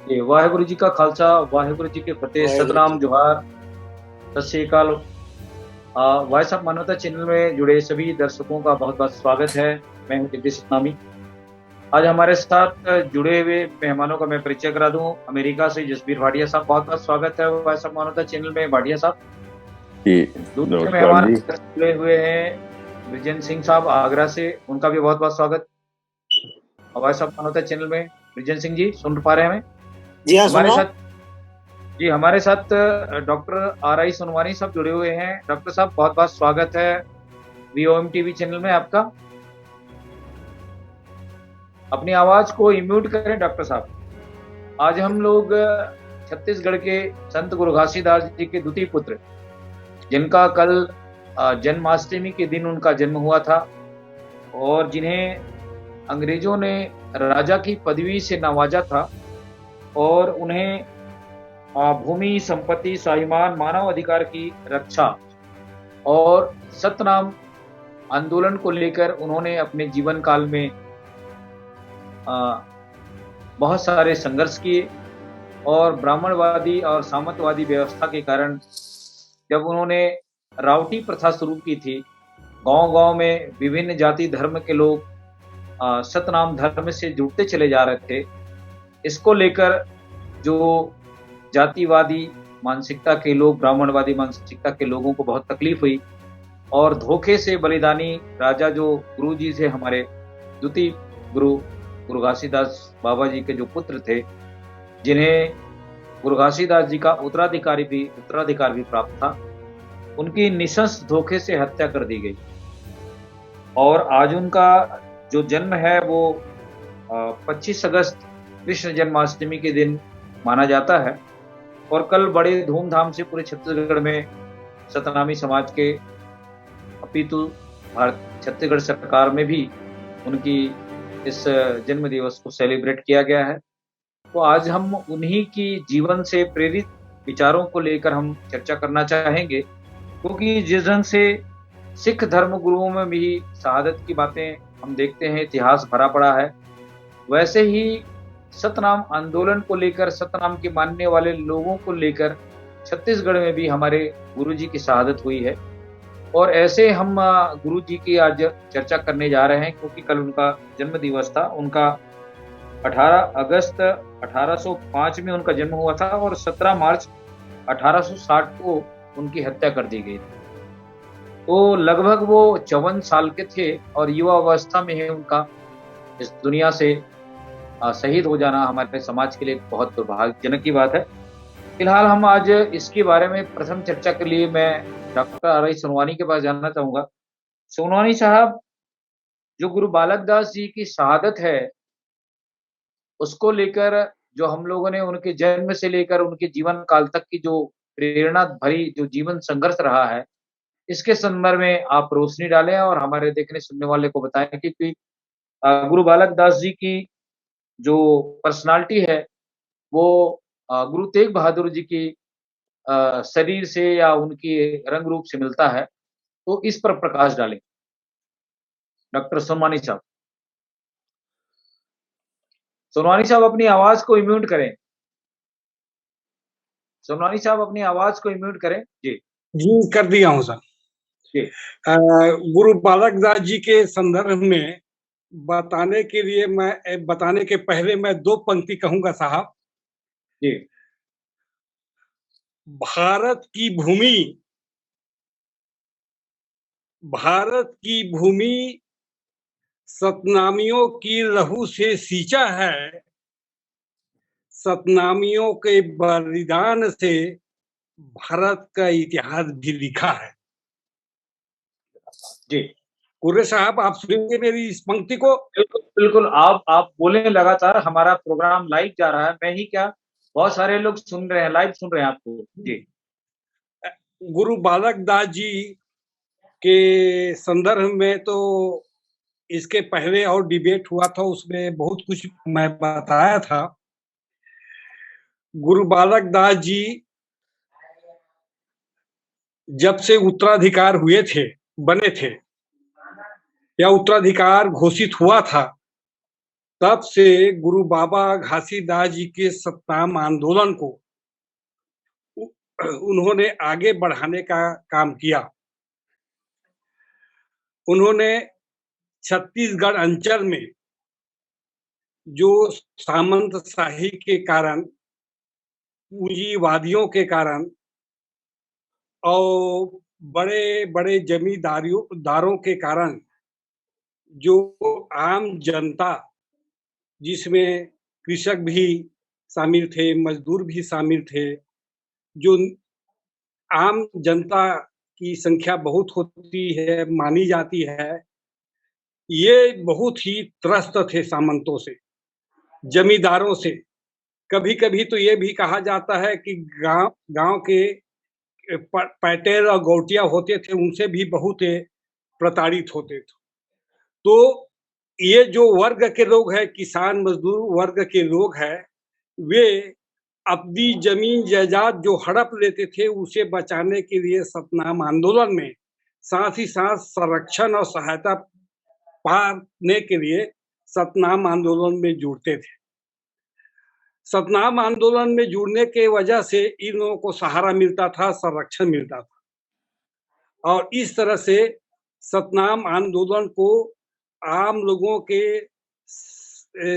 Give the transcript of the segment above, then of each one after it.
जी, वाहेगुरु जी का खालसा, वाहेगुरु जी के फतेह, वाहेगुरु सतनाम, जी। जोहार, सत श्री अकाल। वॉइस ऑफ मानवता चैनल में जुड़े सभी दर्शकों का बहुत-बहुत स्वागत है। मैं हूँ दिव्य सतनामी। आज हमारे साथ जुड़े हुए मेहमानों का मैं परिचय करा दूँ। अमेरिका से जसबीर भाटिया साहब, बहुत-बहुत स्वागत है वॉइस ऑफ मानवता चैनल में भाटिया साहब। जी, दूसरे नमस्कार मेहमान जी। जुड़े हुए हैं बृजेंद्र सिंह साहब आगरा से, उनका भी बहुत-बहुत स्वागत वॉइस ऑफ मानवता चैनल में। बृजेंद्र सिंह जी, सुन पा रहे हैं हमें? जी हाँ, सुन हमारे रहा हूँ। साथ जी, हमारे साथ डॉक्टर आर.आई. सोनवानी साहब जुड़े हुए हैं। डॉक्टर साहब, बहुत-बहुत स्वागत है वीओएम टीवी चैनल में आपका। अपनी आवाज़ को म्यूट करें डॉक्टर साहब। आज हम लोग छत्तीसगढ़ के संत गुरु घासीदास जी के द्वितीय पुत्र, जिनका कल जन्माष्टमी के दिन उनका जन्म हुआ था और जिन्हें अंग्रेजों ने राजा की पदवी से नवाजा था और उन्हें भूमि, संपत्ति, स्वाभिमान, मानव अधिकार की रक्षा और सतनाम आंदोलन को लेकर उन्होंने अपने जीवन काल में बहुत सारे संघर्ष किए और ब्राह्मणवादी और सामंतवादी व्यवस्था के कारण जब उन्होंने रावटी प्रथा शुरू की थी, गांव-गांव में विभिन्न जाति धर्म के लोग सतनाम धर्म से जुड़ते चले जा रहे थे। इसको लेकर जो जातिवादी मानसिकता के लोग, ब्राह्मणवादी मानसिकता के लोगों को बहुत तकलीफ हुई और धोखे से बलिदानी राजा जो गुरु जी थे हमारे द्वितीय गुरु, गुरु घासीदास बाबा जी के जो पुत्र थे, जिन्हें गुरु घासीदास जी का उत्तराधिकार भी प्राप्त था, उनकी निशंस धोखे से हत्या कर दी गई और आज उनका जो जन्म है वो 25 अगस्त कृष्ण जन्माष्टमी के दिन माना जाता है और कल बड़े धूमधाम से पूरे छत्तीसगढ़ में सतनामी समाज के अपितु छत्तीसगढ़ सरकार में भी उनकी इस जन्म दिवस को सेलिब्रेट किया गया है। तो आज हम उन्हीं की जीवन से प्रेरित विचारों को लेकर हम चर्चा करना चाहेंगे, क्योंकि जिस ढंग से सिख धर्म गुरुओं में भी शहादत की बातें हम देखते हैं, इतिहास भरा पड़ा है, वैसे ही सतनाम आंदोलन को लेकर, सतनाम के मानने वाले लोगों को लेकर छत्तीसगढ़ में भी हमारे गुरुजी की शहादत हुई है और ऐसे हम गुरुजी की आज चर्चा करने जा रहे हैं, क्योंकि कल उनका जन्म दिवस था। उनका 18 अगस्त 1805 में उनका जन्म हुआ था और 17 मार्च 1860 को उनकी हत्या कर दी गई थी। तो लगभग वो 54 साल के थे और युवा अवस्था में ही उनका इस दुनिया से शहीद हो जाना हमारे समाज के लिए बहुत दुर्भाग्यजनक की बात है। फिलहाल हम आज इसके बारे में प्रथम चर्चा के लिए मैं डॉक्टर आर.आई. सोनवानी के पास जानना चाहूँगा। सोनवानी साहब, जो गुरु बालक दास जी की शहादत है, उसको लेकर जो हम लोगों ने उनके जन्म से लेकर उनके जीवन काल तक की जो प्रेरणा भरी जो जीवन संघर्ष रहा है, इसके संदर्भ में आप रोशनी डालें और हमारे देखने सुनने वाले को बताएँ, क्योंकि गुरु बालक दास जी की जो पर्सनैलिटी है, वो गुरु तेग बहादुर जी की शरीर से या उनकी रंग रूप से मिलता है। तो इस पर प्रकाश डालें, डॉक्टर सोनवानी साहब। सोनवानी साहब, अपनी आवाज़ को म्यूट करें। सोनवानी साहब, अपनी आवाज़ को म्यूट करें। जी, जी, कर दिया हूँ सर। जी, गुरु बालक दास जी के संदर्भ में बताने के पहले मैं 2 पंक्ति कहूँगा साहब। जी, भारत की भूमि भारत की भूमि सतनामियों की लहू से सींचा है, सतनामियों के बलिदान से भारत का इतिहास भी लिखा है। जी। कुर्रे साहब, आप सुनेंगे मेरी इस पंक्ति को? बिल्कुल, बिल्कुल, आप बोलें लगातार, हमारा प्रोग्राम लाइव जा रहा है। मैं ही क्या, बहुत सारे लोग सुन रहे हैं, लाइव सुन रहे हैं आपको। जी, गुरु बालक दास जी के संदर्भ में तो इसके पहले और डिबेट हुआ था, उसमें बहुत कुछ मैं बताया था। गुरु बालक दास जी जब से उत्तराधिकार हुए थे, बने थे या उत्तराधिकार घोषित हुआ था, तब से गुरु बाबा घासीदास जी के सतनाम आंदोलन को उन्होंने आगे बढ़ाने का काम किया। उन्होंने छत्तीसगढ़ अंचल में जो सामंतशाही के कारण, पूंजीवादियों के कारण और बड़े-बड़े जमींदारों के कारण जो आम जनता, जिसमें कृषक भी शामिल थे, मजदूर भी शामिल थे, जो आम जनता की संख्या बहुत होती है, मानी जाती है, ये बहुत ही त्रस्त थे सामंतों से, जमींदारों से। कभी-कभी तो ये भी कहा जाता है कि गाँव गाँव के पटेल और गौटिया होते थे, उनसे भी बहुत प्रताड़ित होते थे। तो ये जो वर्ग के लोग हैं, किसान मजदूर वर्ग के लोग हैं, वे अपनी जमीन जायदाद जो हड़प लेते थे, उसे बचाने के लिए सतनाम आंदोलन में, साथ ही साथ संरक्षण और सहायता पाने के लिए सतनाम आंदोलन में जुड़ते थे। सतनाम आंदोलन में जुड़ने के वजह से इन लोगों को सहारा मिलता था, संरक्षण मिलता था और इस तरह से सतनाम आंदोलन को आम लोगों के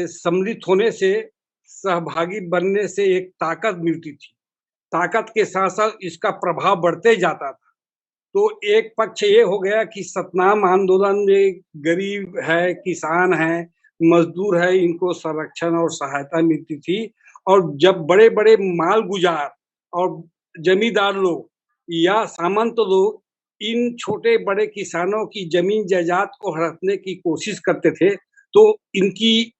सम्मिलित होने से, सहभागी बनने से एक ताकत मिलती थी। ताकत के साथ-साथ इसका प्रभाव बढ़ते जाता था। तो एक पक्ष ये हो गया कि सतनाम आंदोलन में गरीब है, किसान है, मजदूर है, इनको संरक्षण और सहायता मिलती थी और जब बड़े-बड़े मालगुजार और जमींदार लोग या सामंत लोग इन छोटे-बड़े किसानों की जमीन जायदाद को हड़पने की कोशिश करते थे, तो उनकी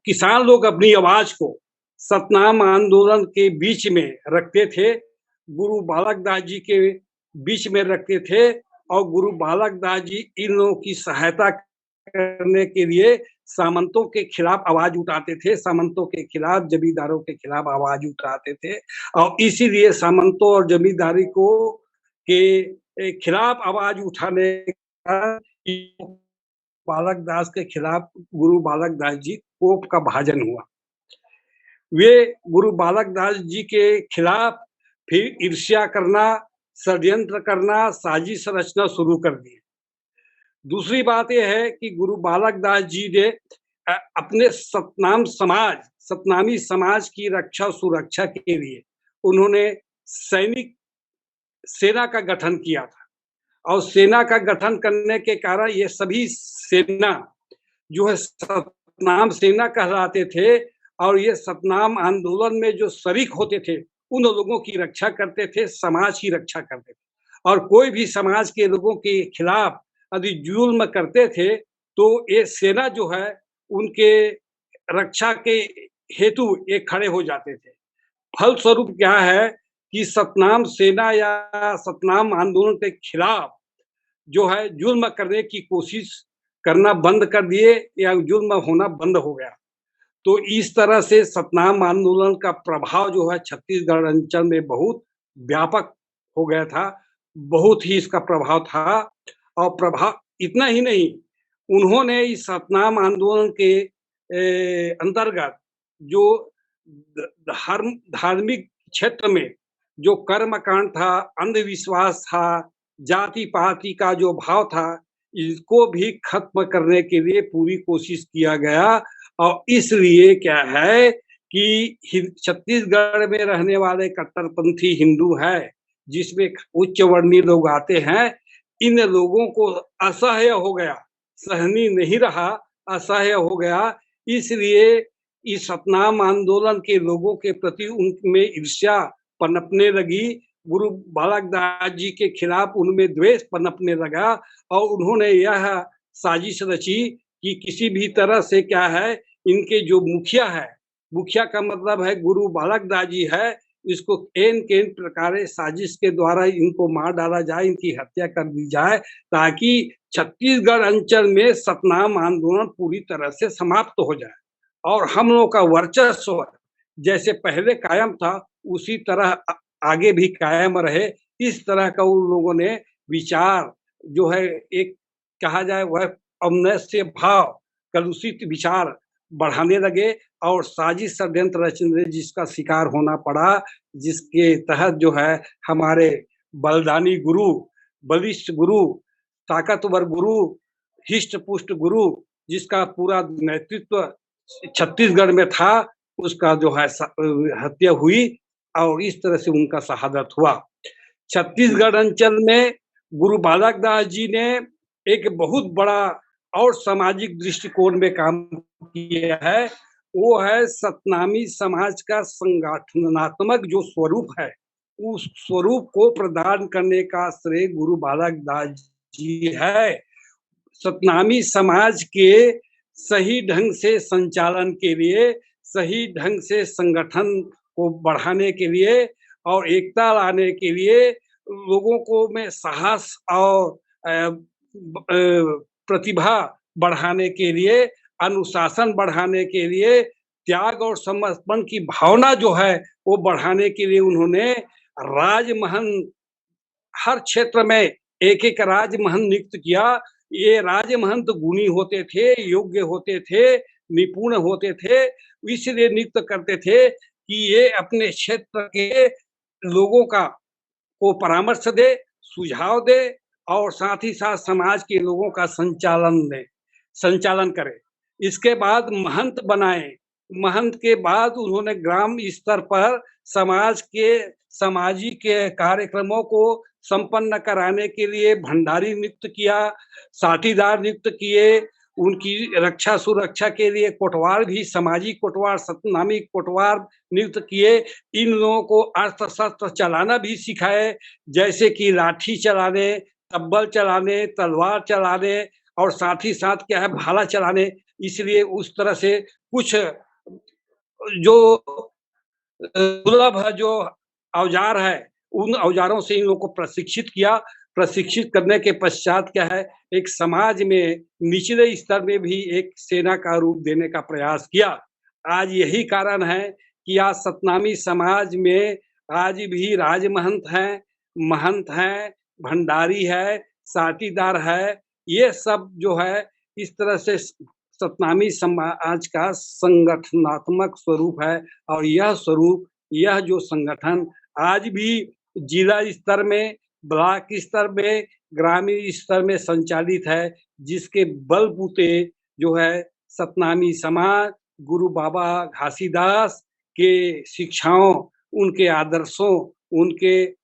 किसान लोग अपनी आवाज को सतनाम आंदोलन के बीच में रखते थे, गुरु बालक दास जी के बीच में रखते थे और गुरु बालक दास जी इन लोगों की सहायता करने के लिए सामंतों के खिलाफ आवाज उठाते थे, सामंतों के खिलाफ, जमींदारों के खिलाफ आवाज उठाते थे और इसीलिए सामंतों और जमींदारी को के खिलाफ आवाज उठाने का बालक दास के खिलाफ गुरु बालक दास जी कोप का भाजन हुआ। वे गुरु बालक दास जी के खिलाफ फिर ईर्ष्या करना, षड्यंत्र करना, साजिश रचना शुरू कर दी। दूसरी बात ये है कि गुरु बालक दास जी ने अपने सतनामी समाज की रक्षा सुरक्षा के लिए उन्होंने सैनिक सेना का गठन किया था और सेना का गठन करने के कारण ये सभी सेना जो है सतनाम सेना कहलाते थे और ये सतनाम आंदोलन में जो शरीक होते थे, उन लोगों की रक्षा करते थे, समाज की रक्षा करते थे और कोई भी समाज के लोगों के खिलाफ यदि जुल्म करते थे, तो ये सेना जो है उनके रक्षा के हेतु ये खड़े हो जाते थे। फलस्वरूप क्या है कि सतनाम सेना या सतनाम आंदोलन के खिलाफ जो है जुल्म करने की कोशिश करना बंद कर दिए या जुल्म होना बंद हो गया। तो इस तरह से सतनाम आंदोलन का प्रभाव जो है छत्तीसगढ़ अंचल में बहुत व्यापक हो गया था। बहुत ही इसका प्रभाव था और प्रभाव इतना ही नहीं, उन्होंने इस सतनाम आंदोलन के अंतर्गत जो धार्मिक क्षेत्र में जो कर्मकांड था, अंधविश्वास था, जाति-पाति का जो भाव था, इसको भी खत्म करने के लिए पूरी कोशिश किया गया और इसलिए क्या है कि छत्तीसगढ़ में रहने वाले कट्टरपंथी हिंदू है, जिसमें उच्च वर्णीय लोग आते हैं, इन लोगों को असह्य हो गया, सहनीय नहीं रहा, असह्य हो गया, इसलिए इस सतनाम आंदोलन के लोगों के प्रति उनमें ईर्ष्या पनपने लगी, गुरु बालक दास जी के खिलाफ उनमें द्वेष पनपने लगा और उन्होंने यह साजिश रची कि किसी भी तरह से क्या है, इनके जो मुखिया है, मुखिया का मतलब है गुरु बालक दास जी है, इसको केन-केन प्रकारे साजिश के द्वारा इनको मार डाला जाए, इनकी हत्या कर दी जाए, ताकि छत्तीसगढ़ अंचल में सतनाम आंदोलन पूरी तरह से समाप्त हो जाए और हम लोगों का वर्चस्व जैसे पहले कायम था, उसी तरह आगे भी कायम रहे। इस तरह का उन लोगों ने विचार जो है एक कहा जाए वह औमनस्य भाव, कलुषित विचार बढ़ाने लगे और साजिश षड्यंत्र रचने जिसका शिकार होना पड़ा, जिसके तहत जो है हमारे बलदानी गुरु, बलिष्ठ गुरु, ताकतवर गुरु, हिष्ट-पुष्ट गुरु, जिसका पूरा नेतृत्व छत्तीसगढ़ में था, उसका जो है हत्या हुई और इस तरह से उनका शहादत हुआ। छत्तीसगढ़ अंचल में गुरु बालक दास जी ने एक बहुत बड़ा और सामाजिक दृष्टिकोण में काम किया है, वो है सतनामी समाज का संगठनात्मक जो स्वरूप है, उस स्वरूप को प्रदान करने का श्रेय गुरु बालक दास जी है। सतनामी समाज के सही ढंग से संचालन के लिए, सही ढंग से संगठन को बढ़ाने के लिए और एकता लाने के लिए लोगों को में साहस और प्रतिभा बढ़ाने के लिए, अनुशासन बढ़ाने के लिए, त्याग और समर्पण की भावना जो है वो बढ़ाने के लिए उन्होंने राजमहल हर क्षेत्र में एक-एक राजमहल नियुक्त किया। ये राजमहंत गुणी होते थे, योग्य होते थे, निपुण होते थे, इसलिए नियुक्त करते थे कि ये अपने क्षेत्र के लोगों को परामर्श दे, सुझाव दे और साथ ही साथ समाज के लोगों का संचालन करे। इसके बाद महंत बनाए। महंत के बाद उन्होंने ग्राम स्तर पर समाज के सामाजिक कार्यक्रमों को संपन्न कराने के लिए भंडारी नियुक्त किया, साथीदार नियुक्त किए, उनकी रक्षा सुरक्षा के लिए कोटवार भी, सामाजिक कोटवार, सतनामी कोटवार नियुक्त किए। इन लोगों को अस्त्र शस्त्र चलाना भी सिखाए, जैसे कि लाठी चलाने, तब्बल चलाने, तलवार चलाने और साथ ही साथ क्या है भाला चलाने। इसलिए उस तरह से कुछ जो दुर्लभ जो औजार है, उन औजारों से इन लोगों को प्रशिक्षित किया। प्रशिक्षित करने के पश्चात क्या है, एक समाज में निचले स्तर में भी एक सेना का रूप देने का प्रयास किया। आज यही कारण है कि आज सतनामी समाज में आज भी राजमहंत हैं, महंत हैं, भंडारी है, साथीदार है, ये सब जो है इस तरह से सतनामी समाज का संगठनात्मक स्वरूप है और यह स्वरूप, यह जो संगठन आज भी जिला स्तर में, ब्लॉक स्तर में, ग्रामीण स्तर में संचालित है, जिसके बलबूते जो है सतनामी समाज गुरु बाबा घासीदास के शिक्षाओं, उनके आदर्शों, उनके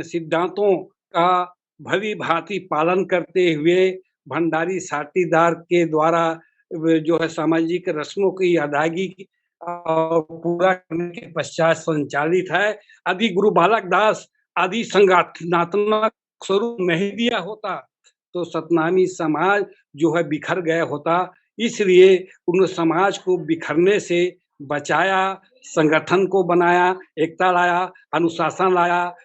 सिद्धांतों का भली-भांति पालन करते हुए भंडारी साथीदार के द्वारा जो है सामाजिक रस्मों की अदायगी पूरा करने के पश्चात संचालित है। यदि गुरु बालक दास आदि संगठनात्मक स्वरूप नहीं दिया होता, तो सतनामी समाज जो है बिखर गया होता। इसलिए उन समाज को बिखरने से बचाया, संगठन को बनाया, एकता लाया, अनुशासन लाया,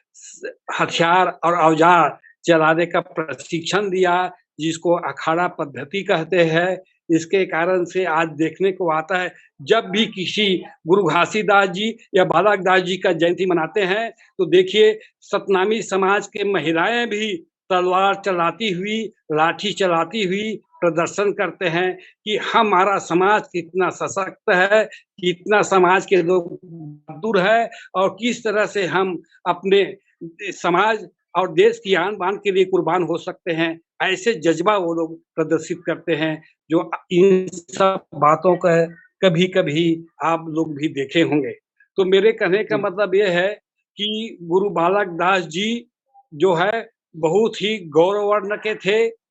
हथियार और औजार चलाने का प्रशिक्षण दिया, जिसको अखाड़ा पद्धति कहते हैं। इसके कारण से आज देखने को आता है, जब भी किसी गुरु घासीदास जी या बालक दास जी का जयंती मनाते हैं, तो देखिए सतनामी समाज के महिलाएं भी तलवार चलाती हुई, लाठी चलाती हुई प्रदर्शन करते हैं कि हमारा समाज कितना सशक्त है, कितना समाज के लोग बहादुर है और किस तरह से हम अपने समाज और देश की आन-बान के लिए कुर्बान हो सकते हैं। ऐसे जज़्बा वो लोग प्रदर्शित करते हैं, जो इन सब बातों का कभी-कभी आप लोग भी देखे होंगे। तो मेरे कहने का मतलब ये है कि गुरु बालक दास जी जो है बहुत ही गौरवर्ण के थे,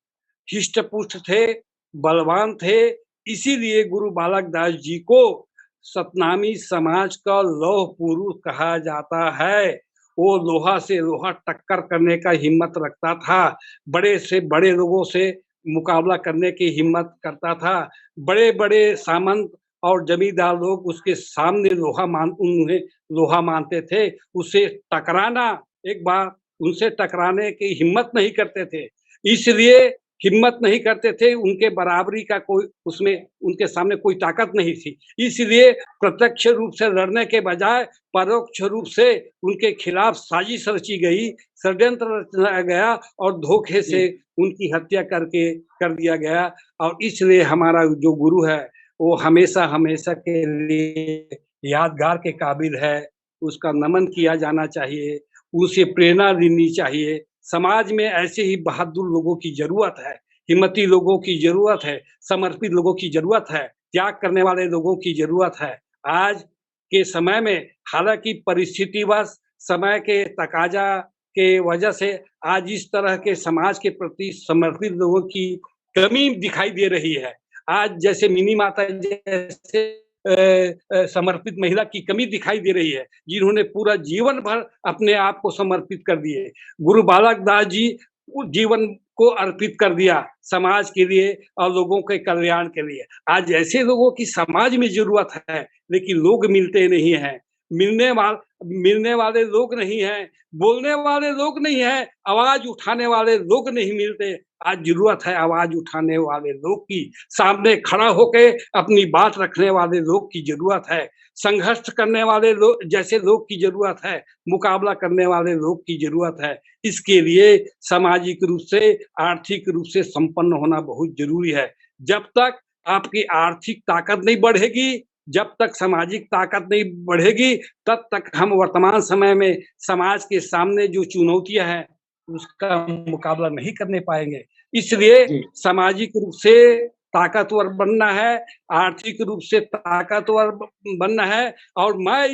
हिष्ट-पुष्ट थे, बलवान थे, इसीलिए गुरु बालक दास जी को सतनामी समाज का लौह पुरुष कहा जाता है। वो लोहा से लोहा टक्कर करने का हिम्मत रखता था, बड़े से बड़े लोगों से मुकाबला करने की हिम्मत करता था। बड़े-बड़े सामंत और जमींदार लोग उसके सामने उन्हें लोहा मानते थे, उससे टकराना एक बार उनसे टकराने की हिम्मत नहीं करते थे। इसलिए हिम्मत नहीं करते थे, उनके बराबरी का कोई उसमें उनके सामने कोई ताकत नहीं थी। इसलिए प्रत्यक्ष रूप से लड़ने के बजाय परोक्ष रूप से उनके खिलाफ साजिश रची गई, षड्यंत्र रचा गया और धोखे से उनकी हत्या कर दिया गया और इसलिए हमारा जो गुरु है, वो हमेशा हमेशा के लिए यादगार के काबिल है, उसका नमन किया जाना चाहिए, उसे प्रेरणा लेनी चाहिए। समाज में ऐसे ही बहादुर लोगों की ज़रूरत है, हिम्मती लोगों की ज़रूरत है, समर्पित लोगों की ज़रूरत है, त्याग करने वाले लोगों की ज़रूरत है। आज के समय में हालाँकि परिस्थितिवश समय के तकाज़ा के वजह से आज इस तरह के समाज के प्रति समर्पित लोगों की कमी दिखाई दे रही है। आज जैसे मिनी माता जैसे समर्पित महिला की कमी दिखाई दे रही है, जिन्होंने पूरा जीवन भर अपने आप को समर्पित कर दिए। गुरु बालक दास जी उस जीवन को अर्पित कर दिया समाज के लिए और लोगों के कल्याण के लिए। आज ऐसे लोगों की समाज में ज़रूरत है, लेकिन लोग मिलते नहीं हैं। मिलने वाल मिलने वाले लोग नहीं हैं, बोलने वाले लोग नहीं हैं, आवाज़ उठाने वाले लोग नहीं मिलते। आज ज़रूरत है आवाज़ उठाने वाले लोग की, सामने खड़ा होके अपनी बात रखने वाले लोग की ज़रूरत है। संघर्ष करने वाले लोग जैसे लोग की ज़रूरत है, मुकाबला करने वाले लोग की ज़रूरत है। इसके लिए सामाजिक रूप से, आर्थिक रूप से संपन्न होना बहुत ज़रूरी है। जब तक आपकी आर्थिक ताकत नहीं बढ़ेगी, जब तक सामाजिक ताकत नहीं बढ़ेगी, तब तक हम वर्तमान समय में समाज के सामने जो चुनौतियाँ हैं, उसका मुकाबला नहीं करने पाएँगे। इसलिए जी, सामाजिक रूप से ताकतवर बनना है, आर्थिक रूप से ताकतवर बनना है और मैं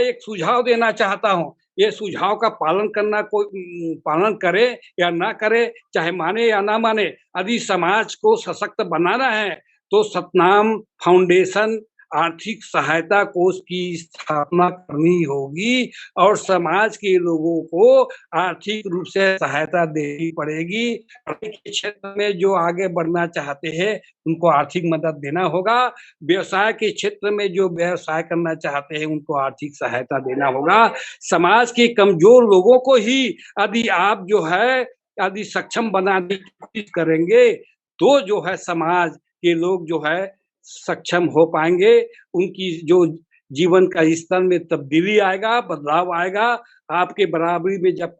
एक सुझाव देना चाहता हूँ। ये सुझाव का पालन करना पालन करे या ना करे, चाहे माने या ना माने, यदि समाज को सशक्त बनाना है, तो सतनाम फाउंडेशन आर्थिक सहायता कोष की स्थापना करनी होगी और समाज के लोगों को आर्थिक रूप से सहायता देनी पड़ेगी। पढ़ाई के क्षेत्र में जो आगे बढ़ना चाहते हैं, उनको आर्थिक मदद देना होगा। व्यवसाय के क्षेत्र में जो व्यवसाय करना चाहते हैं, उनको आर्थिक सहायता देना होगा। समाज के कमज़ोर लोगों को ही यदि आप जो है यदि सक्षम बनाने की कोशिश करेंगे, तो जो है समाज के लोग जो है सक्षम हो पाएँगे। उनकी जो जीवन का स्तर में तब्दीली आएगा, बदलाव आएगा। आपके बराबरी में जब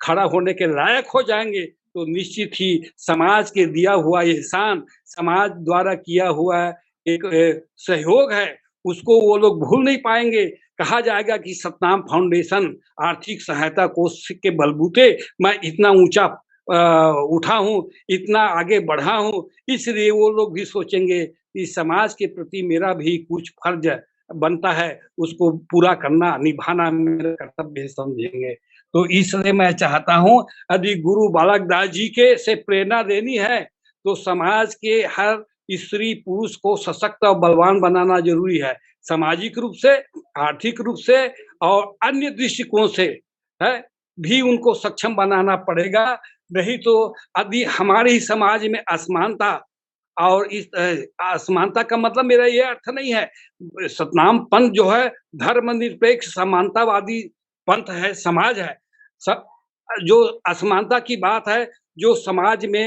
खड़ा होने के लायक हो जाएँगे, तो निश्चित ही समाज के दिया हुआ एहसान, समाज द्वारा किया हुआ एक सहयोग है, उसको वो लोग भूल नहीं पाएँगे। कहा जाएगा कि सतनाम फाउंडेशन आर्थिक सहायता कोष के बलबूते मैं इतना ऊँचा उठा हूँ, इतना आगे बढ़ा हूँ, इसलिए वो लोग भी सोचेंगे कि समाज के प्रति मेरा भी कुछ फर्ज बनता है, उसको पूरा करना, निभाना मेरा कर्तव्य समझेंगे। तो इसलिए मैं चाहता हूँ यदि गुरु बालक दास जी के से प्रेरणा लेनी है, तो समाज के हर स्त्री पुरुष को सशक्त और बलवान बनाना ज़रूरी है। सामाजिक रूप से, आर्थिक रूप से और अन्य दृष्टिकोण से है, भी उनको सक्षम बनाना पड़ेगा। नहीं तो यदि हमारे ही समाज में असमानता और इस असमानता का मतलब मेरा ये अर्थ नहीं है, सतनाम पंथ जो है धर्मनिरपेक्ष समानतावादी पंथ है, समाज है। स जो असमानता की बात है, जो समाज में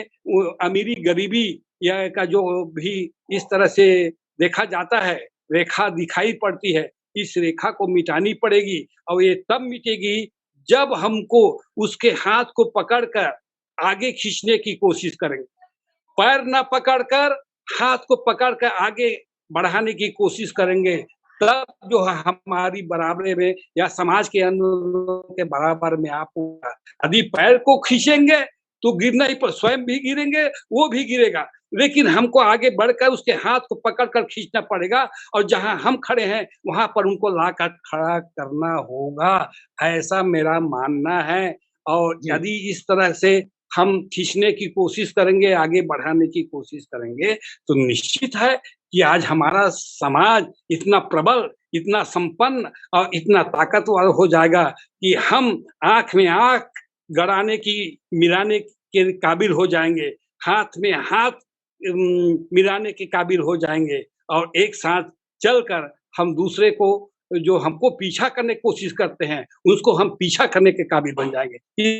अमीरी-गरीबी या का जो भी इस तरह से देखा जाता है, रेखा दिखाई पड़ती है, इस रेखा को मिटानी पड़ेगी और ये तब मिटेगी जब हमको उसके हाथ को पकड़ कर आगे खींचने की कोशिश करेंगे। पैर ना पकड़कर हाथ को पकड़ कर आगे बढ़ाने की कोशिश करेंगे, तब जो है हमारी बराबरी में या समाज के अन्य लोगों के बराबर में आप होगा। यदि पैर को खींचेंगे तो गिरना ही पर स्वयं भी गिरेंगे, वो भी गिरेगा। लेकिन हमको आगे बढ़कर उसके हाथ को पकड़ कर खींचना पड़ेगा और जहाँ हम खड़े हैं, वहाँ पर उनको लाकर खड़ा करना होगा, ऐसा मेरा मानना है। और जी, यदि इस तरह से हम खींचने की कोशिश करेंगे, आगे बढ़ाने की कोशिश करेंगे, तो निश्चित है कि आज हमारा समाज इतना प्रबल, इतना संपन्न और इतना ताकतवर हो जाएगा कि हम आँख में आँख गड़ाने की मिलाने के काबिल हो जाएँगे, हाथ में हाथ मिलाने के काबिल हो जाएँगे और एक साथ चलकर हम दूसरे को जो हमको पीछा करने की कोशिश करते हैं, उसको हम पीछा करने के काबिल बन जाएँगे।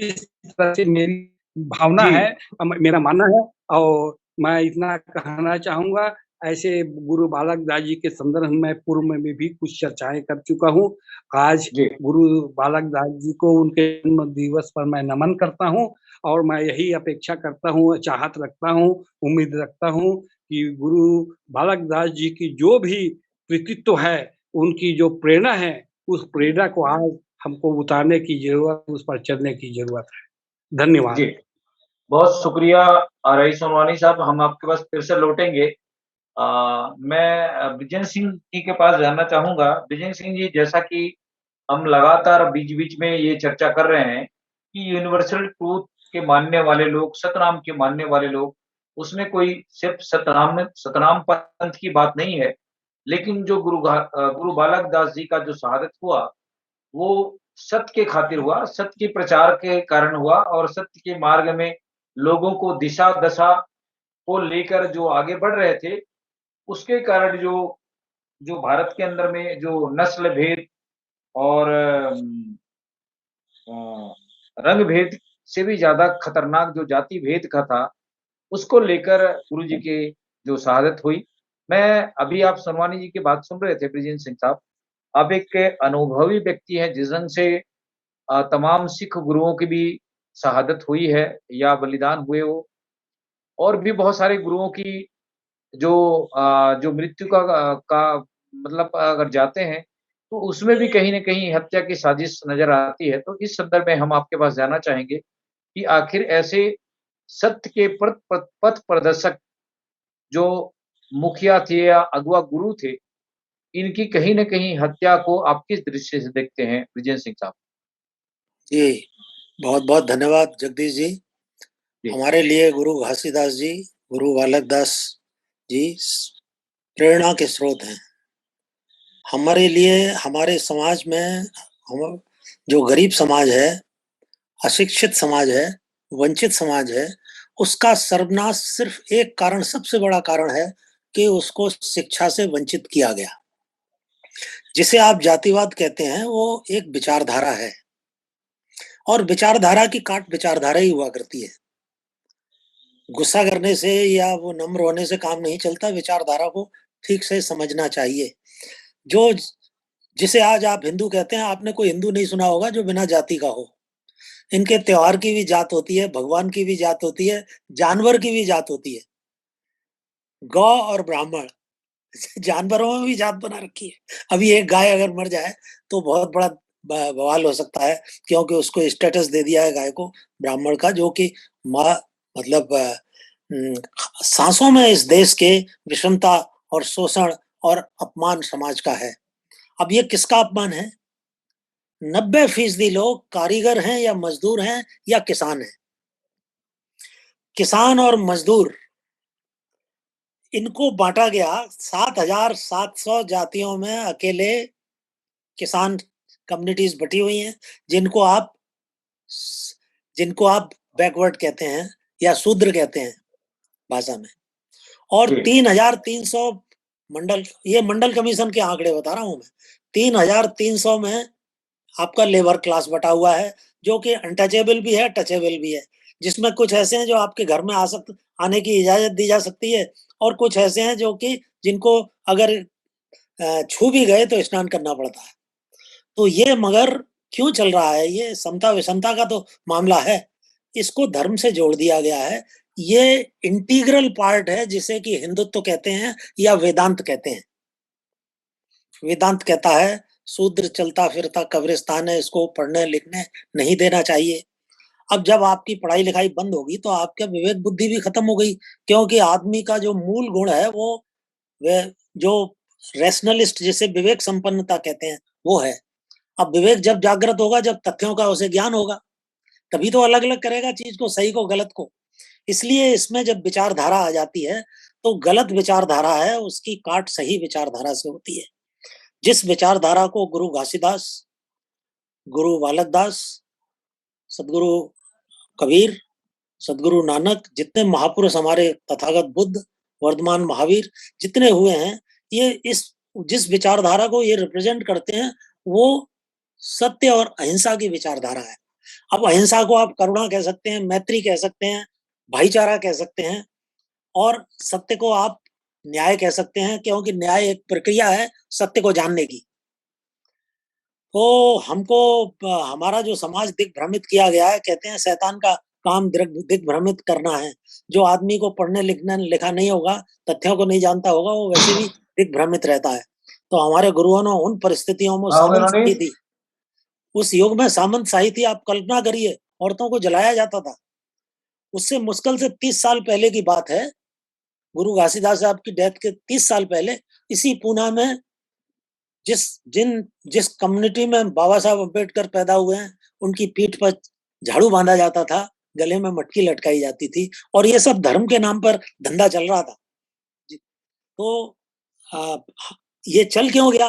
इस तरह से मेरी भावना जी, है मेरा मानना है और मैं इतना कहना चाहूँगा, ऐसे गुरु बालक दास जी के संदर्भ में पूर्व में भी कुछ चर्चाएँ कर चुका हूँ। आज जी, गुरु बालक दास जी को उनके जन्म दिवस पर मैं नमन करता हूँ और मैं यही अपेक्षा करता हूँ, चाहत रखता हूँ, उम्मीद रखता हूँ कि गुरु बालक दास जी की जो भी कृतित्व है, उनकी जो प्रेरणा है, उस प्रेरणा को आज हमको उतारने की ज़रूरत, उस पर चलने की ज़रूरत है। धन्यवाद। जी, बहुत शुक्रिया रईस सोनवानी साहब, हम आपके पास फिर से लौटेंगे। मैं ब्रिजेंद्र सिंह जी के पास जानना चाहूँगा। ब्रिजेंद्र सिंह जी, जैसा कि हम लगातार बीच-बीच में ये चर्चा कर रहे हैं कि यूनिवर्सल ट्रूथ के मानने वाले लोग, सतनाम के मानने वाले लोग, उसमें कोई सिर्फ़ सतनाम पंथ की बात नहीं है, लेकिन जो गुरु बालक दास जी का जो शहादत हुआ, वो सत्य के खातिर हुआ, सत्य के प्रचार के कारण हुआ और सत्य के मार्ग में लोगों को दिशा-दशा को लेकर जो आगे बढ़ रहे थे, उसके कारण जो जो भारत के अंदर में जो नस्ल भेद और अ, रंग भेद से भी ज़्यादा खतरनाक जो जाति भेद का था, उसको लेकर गुरु जी की जो शहादत हुई। मैं अभी आप सोनवानी जी की बात सुन रहे थे ब्रिजेंद्र सिंह साहब, आप एक अनुभवी व्यक्ति हैं जिस ढंग से तमाम सिख गुरुओं की भी शहादत हुई है या बलिदान हुए हो और भी बहुत सारे गुरुओं की जो जो मृत्यु का मतलब अगर जाते हैं, तो उसमें भी कहीं न कहीं हत्या की साजिश नज़र आती है। तो इस संदर्भ में हम आपके पास जानना चाहेंगे कि आखिर ऐसे सत्य के पथ प्रदर्शक जो मुखिया थे या अगुवा गुरु थे, इनकी कहीं न कहीं हत्या को आप किस दृष्टि से देखते हैं, ब्रिजेंद्र सिंह साहब? जी, बहुत-बहुत धन्यवाद जगदीश जी। जी, हमारे लिए गुरु घासीदास जी, गुरु बालक दास जी प्रेरणा के स्रोत हैं। हमारे लिए हमारे समाज में हम जो गरीब समाज है, अशिक्षित समाज है, वंचित समाज है, उसका सर्वनाश सिर्फ एक कारण, सबसे बड़ा कारण है कि उसको शिक्षा से वंचित किया गया। जिसे आप जातिवाद कहते हैं, वो एक विचारधारा है और विचारधारा की काट विचारधारा ही हुआ करती है। गुस्सा करने से या वो नम्र होने से काम नहीं चलता, विचारधारा को ठीक से समझना चाहिए। जो जिसे आज आप हिंदू कहते हैं, आपने कोई हिंदू नहीं सुना होगा जो बिना जाति का हो। इनके त्योहार की भी जात होती है, भगवान की भी जात होती है, जानवर की भी जात होती है। गौ और ब्राह्मण जानवरों में भी जात बना रखी है। अभी एक गाय अगर मर जाए तो बहुत बड़ा बवाल हो सकता है, क्योंकि उसको स्टेटस दे दिया है गाय को ब्राह्मण का, जो कि माँ मतलब सांसों में इस देश के विषमता और शोषण और अपमान समाज का है। अब ये किसका अपमान है? 90% लोग कारीगर हैं या मजदूर हैं या किसान हैं। किसान और मजदूर, इनको बांटा गया 7,700 जातियों में। अकेले किसान कम्युनिटीज बटी हुई हैं, जिनको आप जिनको आप बैकवर्ड कहते हैं या शूद्र कहते हैं भाषा में। और जी, 3,300 मंडल, ये मंडल कमीशन के आंकड़े बता रहा हूं मैं, 3,300 में आपका लेबर क्लास बटा हुआ है, जो कि अनटचेबल भी है, टचेबल भी है। जिसमें कुछ ऐसे हैं जो आपके घर में आने की इजाजत दी जा सकती है, और कुछ ऐसे हैं जो कि जिनको अगर छू भी गए तो स्नान करना पड़ता है। तो ये मगर क्यों चल रहा है? ये समता विषमता का तो मामला है। इसको धर्म से जोड़ दिया गया है। ये इंटीग्रल पार्ट है, जिसे कि हिंदुत्व कहते हैं या वेदांत कहते हैं। वेदांत कहता है शूद्र चलता फिरता कब्रिस्तान है, इसको पढ़ने लिखने नहीं देना चाहिए। अब जब आपकी पढ़ाई लिखाई बंद होगी तो आपका विवेक बुद्धि भी खत्म हो गई, क्योंकि आदमी का जो मूल गुण है वो वे जो रैशनलिस्ट, जिसे विवेक संपन्नता कहते हैं, वो है। अब विवेक जब जागृत होगा, जब तथ्यों का उसे ज्ञान होगा, तभी तो अलग अलग करेगा चीज को, सही को गलत को। इसलिए इसमें जब विचारधारा आ जाती है, तो गलत विचारधारा है उसकी काट सही विचारधारा से होती है। जिस विचारधारा को गुरु घासीदास, गुरु बालक दास, सदगुरु कबीर, सदगुरु नानक, जितने महापुरुष हमारे तथागत बुद्ध, वर्धमान महावीर जितने हुए हैं, ये इस जिस विचारधारा को ये रिप्रेजेंट करते हैं, वो सत्य और अहिंसा की विचारधारा है। अब अहिंसा को आप करुणा कह सकते हैं, मैत्री कह सकते हैं, भाईचारा कह सकते हैं, और सत्य को आप न्याय कह सकते हैं, क्योंकि न्याय एक प्रक्रिया है सत्य को जानने की। तो हमको हमारा जो समाज दिग्भ्रमित किया गया है, कहते हैं शैतान का काम दिग्भ्रमित करना है। जो आदमी को पढ़ने लिखना लिखा नहीं होगा, तथ्यों को नहीं जानता होगा, वो वैसे भी दिग्भ्रमित रहता है। तो हमारे गुरुओं ने उन परिस्थितियों में हाँ, सामंत उन्होंने शाही थी, उस युग में सामंत शाही थी। आप कल्पना करिए, औरतों को जलाया जाता था। उससे मुश्किल से 30 साल पहले की बात है। गुरु घासीदास साहब की डेथ के 30 साल पहले इसी पूना में जिस कम्युनिटी में बाबा साहब अम्बेडकर पैदा हुए हैं, उनकी पीठ पर झाड़ू बांधा जाता था, गले में मटकी लटकाई जाती थी, और ये सब धर्म के नाम पर धंधा चल रहा था। तो आ, ये चल क्यों गया?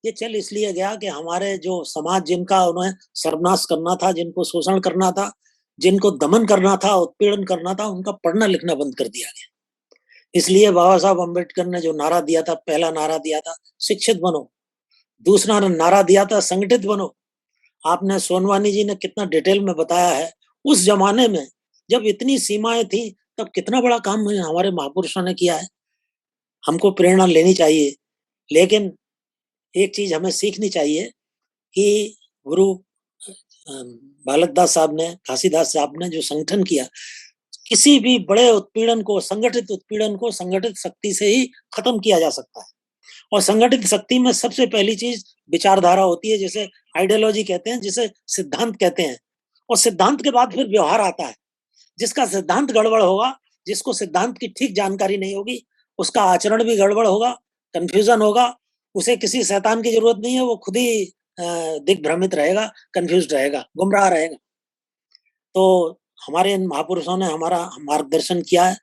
ये चल इसलिए गया कि हमारे जो समाज जिनका उन्हें सर्वनाश करना था, जिनको शोषण करना था, जिनको दमन करना था, उत्पीड़न करना था, उनका पढ़ना लिखना बंद कर दिया गया। इसलिए बाबा साहब अम्बेडकर ने जो नारा दिया था, पहला नारा दिया था, शिक्षित बनो। दूसरा नारा दिया था, संगठित बनो। आपने सोनवानी जी ने कितना डिटेल में बताया है। उस जमाने में जब इतनी सीमाएं थी, तब कितना बड़ा काम हमारे महापुरुषों ने किया है। हमको प्रेरणा लेनी चाहिए। लेकिन एक चीज हमें सीखनी चाहिए कि गुरु बालक दास साहब ने, घासीदास साहब ने जो संगठन किया, किसी भी बड़े उत्पीड़न को, संगठित उत्पीड़न को संगठित शक्ति से ही खत्म किया जा सकता है। और संगठित शक्ति में सबसे पहली चीज विचारधारा होती है, जिसे आइडियोलॉजी कहते हैं, जिसे सिद्धांत कहते हैं। और सिद्धांत के बाद फिर व्यवहार आता है। जिसका सिद्धांत गड़बड़ होगा, जिसको सिद्धांत की ठीक जानकारी नहीं होगी, उसका आचरण भी गड़बड़ होगा, कंफ्यूजन होगा। उसे किसी शैतान की जरूरत नहीं है, वो खुद ही दिग्भ्रमित रहेगा, कंफ्यूज रहेगा, गुमराह रहेगा। तो हमारे इन महापुरुषों ने हमारा मार्गदर्शन किया है,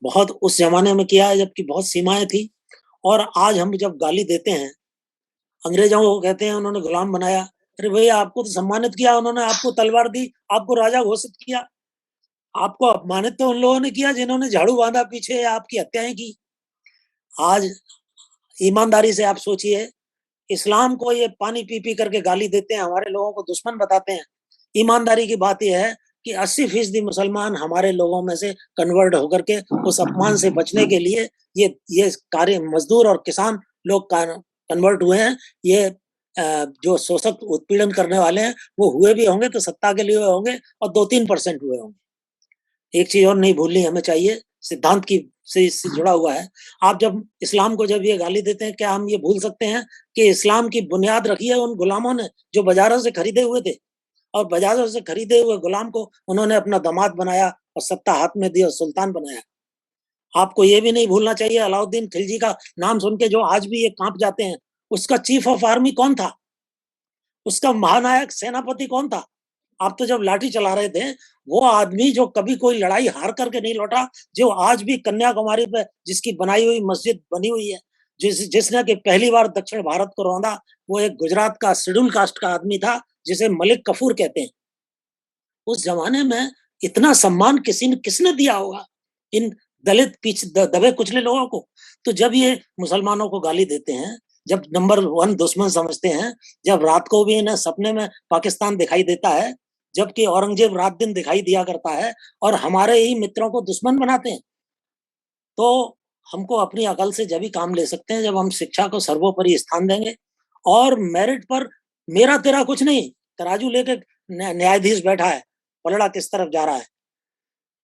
बहुत उस जमाने में किया है जबकि बहुत सीमाएं थी। और आज हम जब गाली देते हैं, अंग्रेजों को कहते हैं उन्होंने गुलाम बनाया। अरे भैया, आपको तो सम्मानित किया उन्होंने, आपको तलवार दी, आपको राजा घोषित किया। आपको अपमानित तो उन लोगों ने किया जिन्होंने झाड़ू बांधा पीछे, आपकी हत्याएं की। आज ईमानदारी से आप सोचिए, इस्लाम को ये पानी पी पी करके गाली देते हैं, हमारे लोगों को दुश्मन बताते हैं। ईमानदारी की बात यह है कि 80% मुसलमान हमारे लोगों में से कन्वर्ट होकर के उस अपमान से बचने के लिए ये कार्य, मजदूर और किसान लोग कन्वर्ट हुए हैं। ये जो शोषक उत्पीड़न करने वाले हैं, वो हुए भी होंगे तो सत्ता के लिए होंगे, और 2-3% हुए होंगे। एक चीज और नहीं भूलनी हमें चाहिए, सिद्धांत की से इससे जुड़ा हुआ है। आप जब इस्लाम को जब ये गाली देते हैं, क्या हम ये भूल सकते हैं कि इस्लाम की बुनियाद रखी है उन गुलामों ने जो बाजारों से खरीदे हुए थे, और बाजारों से खरीदे हुए गुलाम को उन्होंने अपना दामाद बनाया और सत्ता हाथ में दी और सुल्तान बनाया। आपको ये भी नहीं भूलना चाहिए, अलाउद्दीन खिलजी का नाम सुन के जो आज भी ये कांप जाते हैं, उसका चीफ ऑफ आर्मी कौन था? उसका महानायक सेनापति कौन था? आप तो जब लाठी चला रहे थे, वो आदमी जो कभी कोई लड़ाई हार करके नहीं लौटा, जो आज भी कन्याकुमारी पे जिसकी बनाई हुई मस्जिद बनी हुई है, जिसने कि पहली बार दक्षिण भारत को रौंदा, वो एक गुजरात का शेड्यूल कास्ट का आदमी था, जिसे मलिक कफूर कहते हैं। उस जमाने में इतना सम्मान किसने दिया होगा इन दलित दबे कुचले लोगों को? तो जब ये मुसलमानों को गाली देते हैं, जब नंबर 1 दुश्मन समझते हैं, जब रात को भी इन्हें सपने में पाकिस्तान दिखाई देता है, जबकि औरंगजेब रात दिन दिखाई दिया करता है, और हमारे ही मित्रों को दुश्मन बनाते हैं, तो हमको अपनी अकल से जब ही काम ले सकते हैं जब हम शिक्षा को सर्वोपरि स्थान देंगे। और मेरिट पर मेरा तेरा कुछ नहीं, तराजू लेके न्यायाधीश बैठा है, पलड़ा किस तरफ जा रहा है।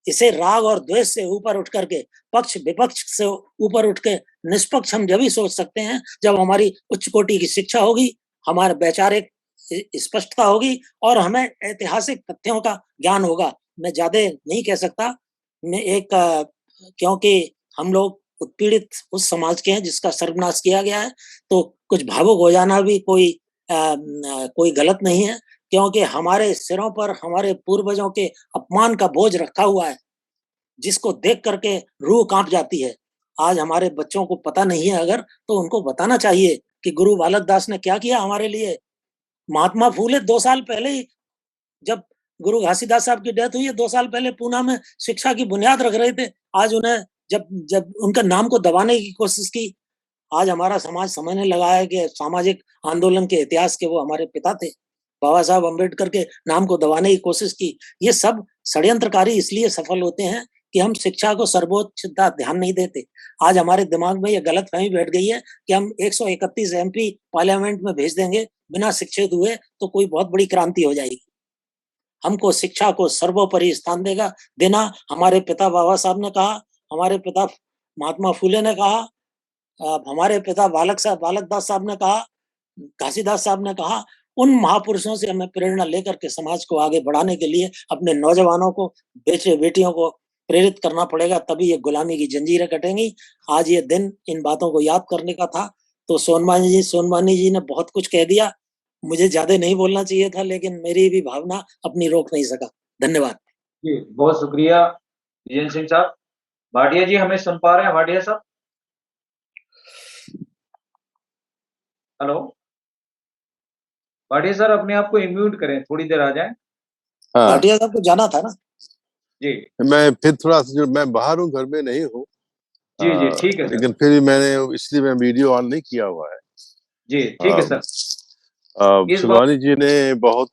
इसे राग और द्वेष से ऊपर उठ करके, पक्ष विपक्ष से ऊपर उठ के निष्पक्ष हम जब ही सोच सकते हैं जब हमारी उच्च कोटि की शिक्षा होगी, हमारे वैचारिक स्पष्टता होगी, और हमें ऐतिहासिक तथ्यों का ज्ञान होगा। मैं ज्यादा नहीं कह सकता, मैं क्योंकि हम लोग उत्पीड़ित उस समाज के हैं जिसका सर्वनाश किया गया है, तो कुछ भावुक हो जाना भी कोई गलत नहीं है, क्योंकि हमारे सिरों पर हमारे पूर्वजों के अपमान का बोझ रखा हुआ है, जिसको देख करके रूह कांप जाती है। आज हमारे बच्चों को पता नहीं है अगर, तो उनको बताना चाहिए कि गुरु बालक दास ने क्या किया हमारे लिए। महात्मा फूले 2 साल पहले ही, जब गुरु घासीदास साहब की डेथ हुई है, 2 साल पहले पूना में शिक्षा की बुनियाद रख रहे थे। आज उन्हें जब उनका नाम को दबाने की कोशिश की, आज हमारा समाज समझने लगा है कि सामाजिक आंदोलन के इतिहास के वो हमारे पिता थे। बाबा साहब अम्बेडकर के नाम को दबाने की कोशिश की। ये सब षड्यंत्रकारी इसलिए सफल होते हैं कि हम शिक्षा को सर्वोच्च ध्यान नहीं देते। आज हमारे दिमाग में ये गलतफहमी बैठ गई है कि हम 131 MP पार्लियामेंट में भेज देंगे बिना शिक्षित हुए, तो कोई बहुत बड़ी क्रांति हो जाएगी। हमको शिक्षा को सर्वोपरि स्थान देना। हमारे पिता बाबा साहब ने कहा, हमारे पिता महात्मा फूले ने कहा, हमारे पिता बालक दास साहब ने कहा, घासीदास साहब ने कहा। उन महापुरुषों से हमें प्रेरणा लेकर के समाज को आगे बढ़ाने के लिए अपने नौजवानों को, बेटियों को प्रेरित करना पड़ेगा, तभी ये गुलामी की जंजीरें कटेंगी। आज ये दिन इन बातों को याद करने का था। तो सोनवानी जी ने बहुत कुछ कह दिया। मुझे ज्यादा नहीं बोलना चाहिए था, लेकिन मेरी भी भावना अपनी रोक नहीं सका। धन्यवाद। जी, बहुत शुक्रिया विजेंद्र सिंह साहब। भाटिया जी हमें सुन पा रहे हैं भाटिया साहब? हेलो? भाटिया सर अपने आप को म्यूट करें, थोड़ी देर आ जाएँ। हाँ, भाटिया साहब को जाना था ना? जी। मैं फिर थोड़ा-सा जो मैं बाहर हूँ, घर में नहीं हूँ। जी, जी, ठीक है सर। लेकिन फिर मैंने इसलिए मैं वीडियो ऑन नहीं किया हुआ है। जी, ठीक है सर। इस बार सुलवानी जी ने बहुत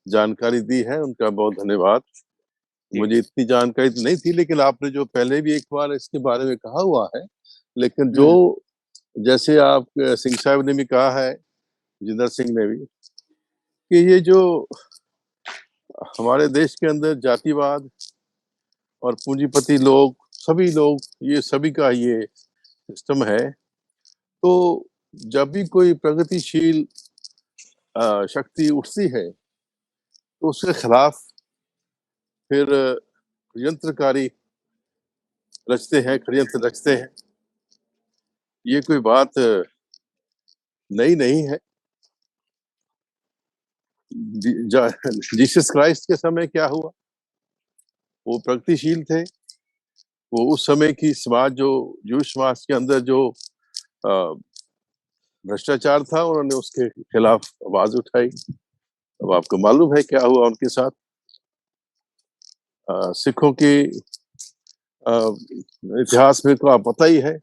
जानकारी दी है, उनका बहुत धन्यवाद। जी। मुझे इतनी जानकारी तो नहीं थी, लेकिन आपने जो पहले भी एक बार इसके बारे में कहा हुआ है, लेकिन जो जैसे आप सिंह साहब ने भी कहा है, जिंदर सिंह ने भी, कि ये जो हमारे देश के अंदर जातिवाद और पूंजीपति लोग, सभी लोग, ये सभी का ये सिस्टम है। तो जब भी कोई प्रगतिशील शक्ति उठती है, तो उसके खिलाफ फिर षड्यंत्र रचते हैं। ये कोई बात नई नहीं है। जीसस क्राइस्ट के समय क्या हुआ? वो प्रगतिशील थे। वो उस समय की समाज, जो जूश समाज के अंदर जो भ्रष्टाचार था, उन्होंने उसके खिलाफ आवाज उठाई। अब आपको मालूम है क्या हुआ उनके साथ। सिखों के इतिहास में तो आप पता ही है।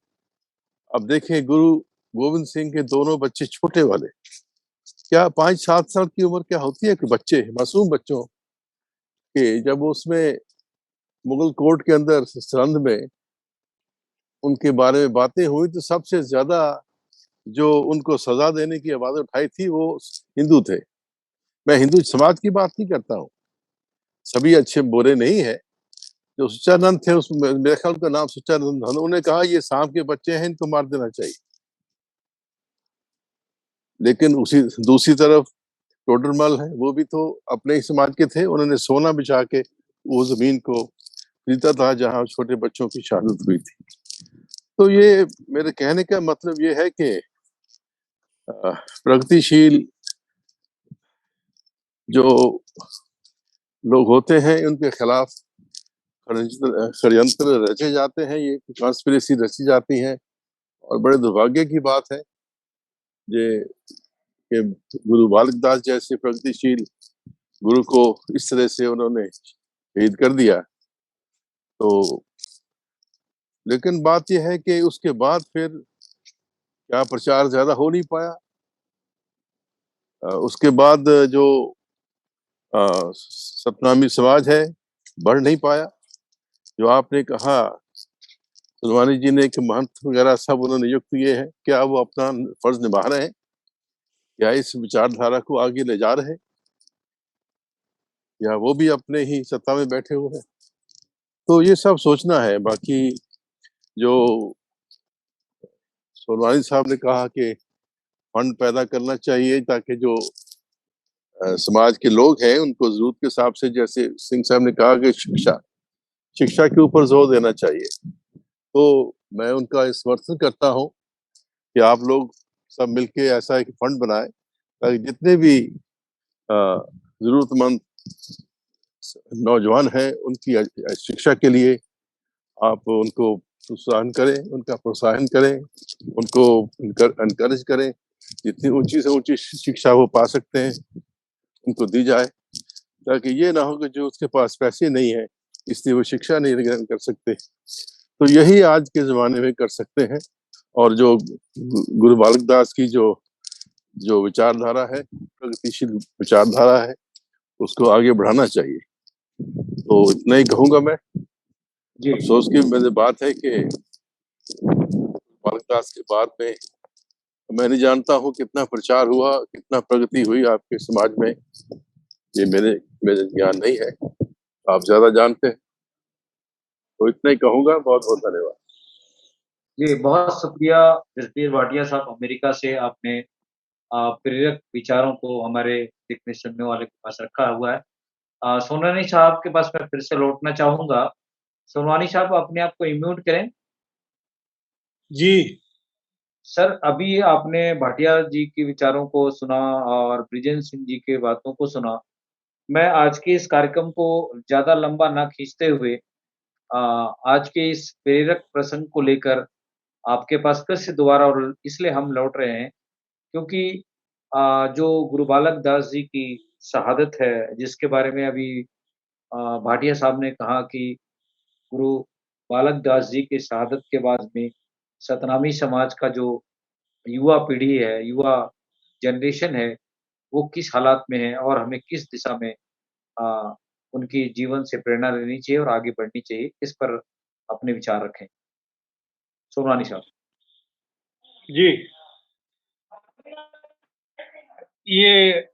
अब देखें, गुरु गोविंद सिंह के दोनों बच्चे छोटे वाले, क्या 5-7 साल की उम्र क्या होती है कि बच्चे, मासूम बच्चों के, जब उसमें मुगल कोर्ट के अंदर सरहंद में उनके बारे में बातें हुई, तो सबसे ज्यादा जो उनको सजा देने की आवाज उठाई थी वो हिंदू थे। मैं हिंदू समाज की बात नहीं करता हूँ, सभी अच्छे बुरे नहीं है। जो सुचानंद थे, उस मेरे ख्याल का नाम सुचानंद, उन्होंने कहा ये सांप के बच्चे हैं, इनको मार देना चाहिए। लेकिन उसी दूसरी तरफ टोडरमल है, वो भी तो अपने ही समाज के थे। उन्होंने सोना बिछा के वो जमीन को खरीदा था जहां छोटे बच्चों की शहादत हुई थी। तो ये मेरे कहने का मतलब ये है कि प्रगतिशील जो लोग होते हैं, उनके खिलाफ षड्यंत्र रचे जाते हैं, ये कॉन्स्पिरेसी रची जाती है। और बड़े दुर्भाग्य की बात है कि गुरु बालक दास जैसे प्रगतिशील गुरु को इस तरह से उन्होंने शहीद कर दिया। तो लेकिन बात यह है कि उसके बाद फिर क्या प्रचार ज्यादा हो नहीं पाया। उसके बाद जो सतनामी समाज है, बढ़ नहीं पाया। जो आपने कहा, सुलवानी जी ने, कि महंत वगैरह सब उन्होंने नियुक्त किए हैं, क्या वो अपना फर्ज निभा रहे हैं? क्या इस विचारधारा को आगे ले जा रहे हैं, या वो भी अपने ही सत्ता में बैठे हुए हैं? तो ये सब सोचना है। बाकी जो सोनवानी साहब ने कहा कि फंड पैदा करना चाहिए ताकि जो समाज के लोग हैं उनको जरूरत के हिसाब से, जैसे सिंह साहब ने कहा कि शिक्षा के ऊपर जोर देना चाहिए, तो मैं उनका समर्थन करता हूं कि आप लोग सब मिलके ऐसा एक फंड बनाए ताकि जितने भी जरूरतमंद नौजवान हैं उनकी शिक्षा के लिए आप उनको प्रोत्साहन करें, उनको एनकरेज करें। जितनी ऊंची से ऊंची शिक्षा वो पा सकते हैं उनको दी जाए, ताकि ये ना हो कि जो उसके पास पैसे नहीं है इसलिए वो शिक्षा नहीं ग्रहण कर सकते। तो यही आज के जमाने में कर सकते हैं। और जो गुरु बालक दास की जो विचारधारा है, प्रगतिशील विचारधारा है, उसको आगे बढ़ाना चाहिए। तो इतना ही कहूंगा मैं। अफसोस की मेरी बात है कि बालक दास के बाद में मैं नहीं जानता हूँ कितना प्रचार हुआ, कितना प्रगति हुई आपके समाज में। ये मेरे मेरे ज्ञान नहीं है, आप ज्यादा जानते हैं, तो इतना ही कहूंगा। बहुत बहुत धन्यवाद। जी, बहुत शुक्रिया जसबीर भाटिया साहब, अमेरिका से आपने प्रेरक विचारों को हमारे देखने सुनने वाले के पास रखा हुआ है। सोनानी साहब के पास मैं फिर से लौटना चाहूँगा। सोनानी साहब अपने आप को म्यूट करें। जी। सर, अभी आपने भाटिया जी के विचारों को सुना और ब्रिजेंद्र सिंह जी की बातों को सुना। मैं आज के इस कार्यक्रम को ज़्यादा लंबा ना खींचते हुए आज के इस प्रेरक प्रसंग को लेकर आपके पास फिर से दोबारा और इसलिए हम लौट रहे हैं क्योंकि जो गुरु बालक दास जी की शहादत है, जिसके बारे में अभी भाटिया साहब ने कहा कि गुरु बालक दास जी की शहादत के बाद में सतनामी समाज का जो युवा पीढ़ी है, युवा जनरेशन है, वो किस हालात में है और हमें किस दिशा में अ, उनकी जीवन से प्रेरणा लेनी चाहिए और आगे बढ़नी चाहिए, इस पर अपने विचार रखें। सोमरानी साहब। जी। ये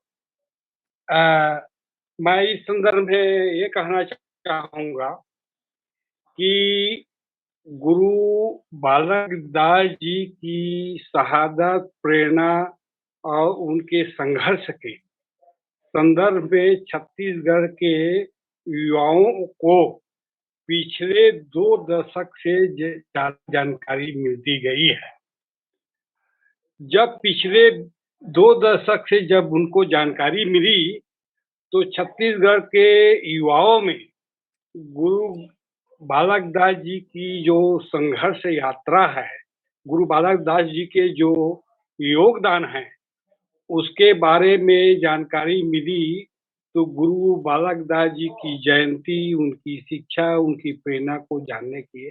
मैं इस संदर्भ में ये कहना चाहूँगा कि गुरु बालक दास जी की शहादत, प्रेरणा और उनके संघर्ष के संदर्भ में छत्तीसगढ़ के युवाओं को पिछले 2 दशक से जानकारी मिलती गई है। जब पिछले 2 दशक से जब उनको जानकारी मिली, तो छत्तीसगढ़ के युवाओं में गुरु बालक दास जी की जो संघर्ष यात्रा है, गुरु बालक दास जी के जो योगदान है, उसके बारे में जानकारी मिली, तो गुरु बालक दास जी की जयंती, उनकी शिक्षा, उनकी प्रेरणा को जानने के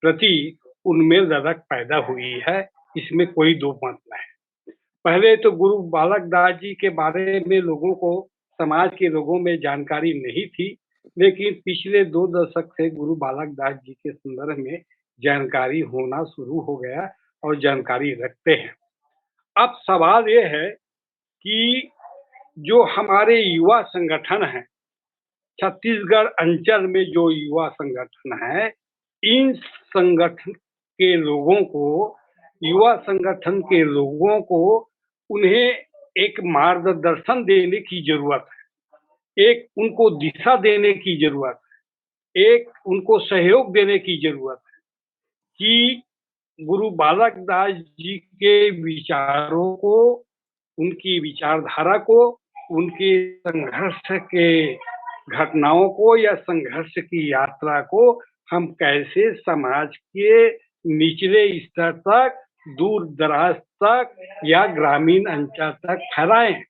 प्रति उनमें ललक पैदा हुई है, इसमें कोई दो मत नहीं। पहले तो गुरु बालक दास जी के बारे में लोगों को, समाज के लोगों में जानकारी नहीं थी, लेकिन पिछले 2 दशक से गुरु बालक दास जी के संदर्भ में जानकारी होना शुरू हो गया और जानकारी रखते हैं। अब सवाल ये है कि जो हमारे युवा संगठन हैं, छत्तीसगढ़ अंचल में जो युवा संगठन है, इन संगठन के लोगों को, युवा संगठन के लोगों को उन्हें एक मार्गदर्शन देने की जरूरत है, एक उनको दिशा देने की जरूरत है, एक उनको सहयोग देने की जरूरत है कि गुरु बालक दास जी के विचारों को, उनकी विचारधारा को, उनके संघर्ष के घटनाओं को या संघर्ष की यात्रा को हम कैसे समाज के निचले स्तर तक, दूर दराज तक या ग्रामीण अंचल तक फैलाएं।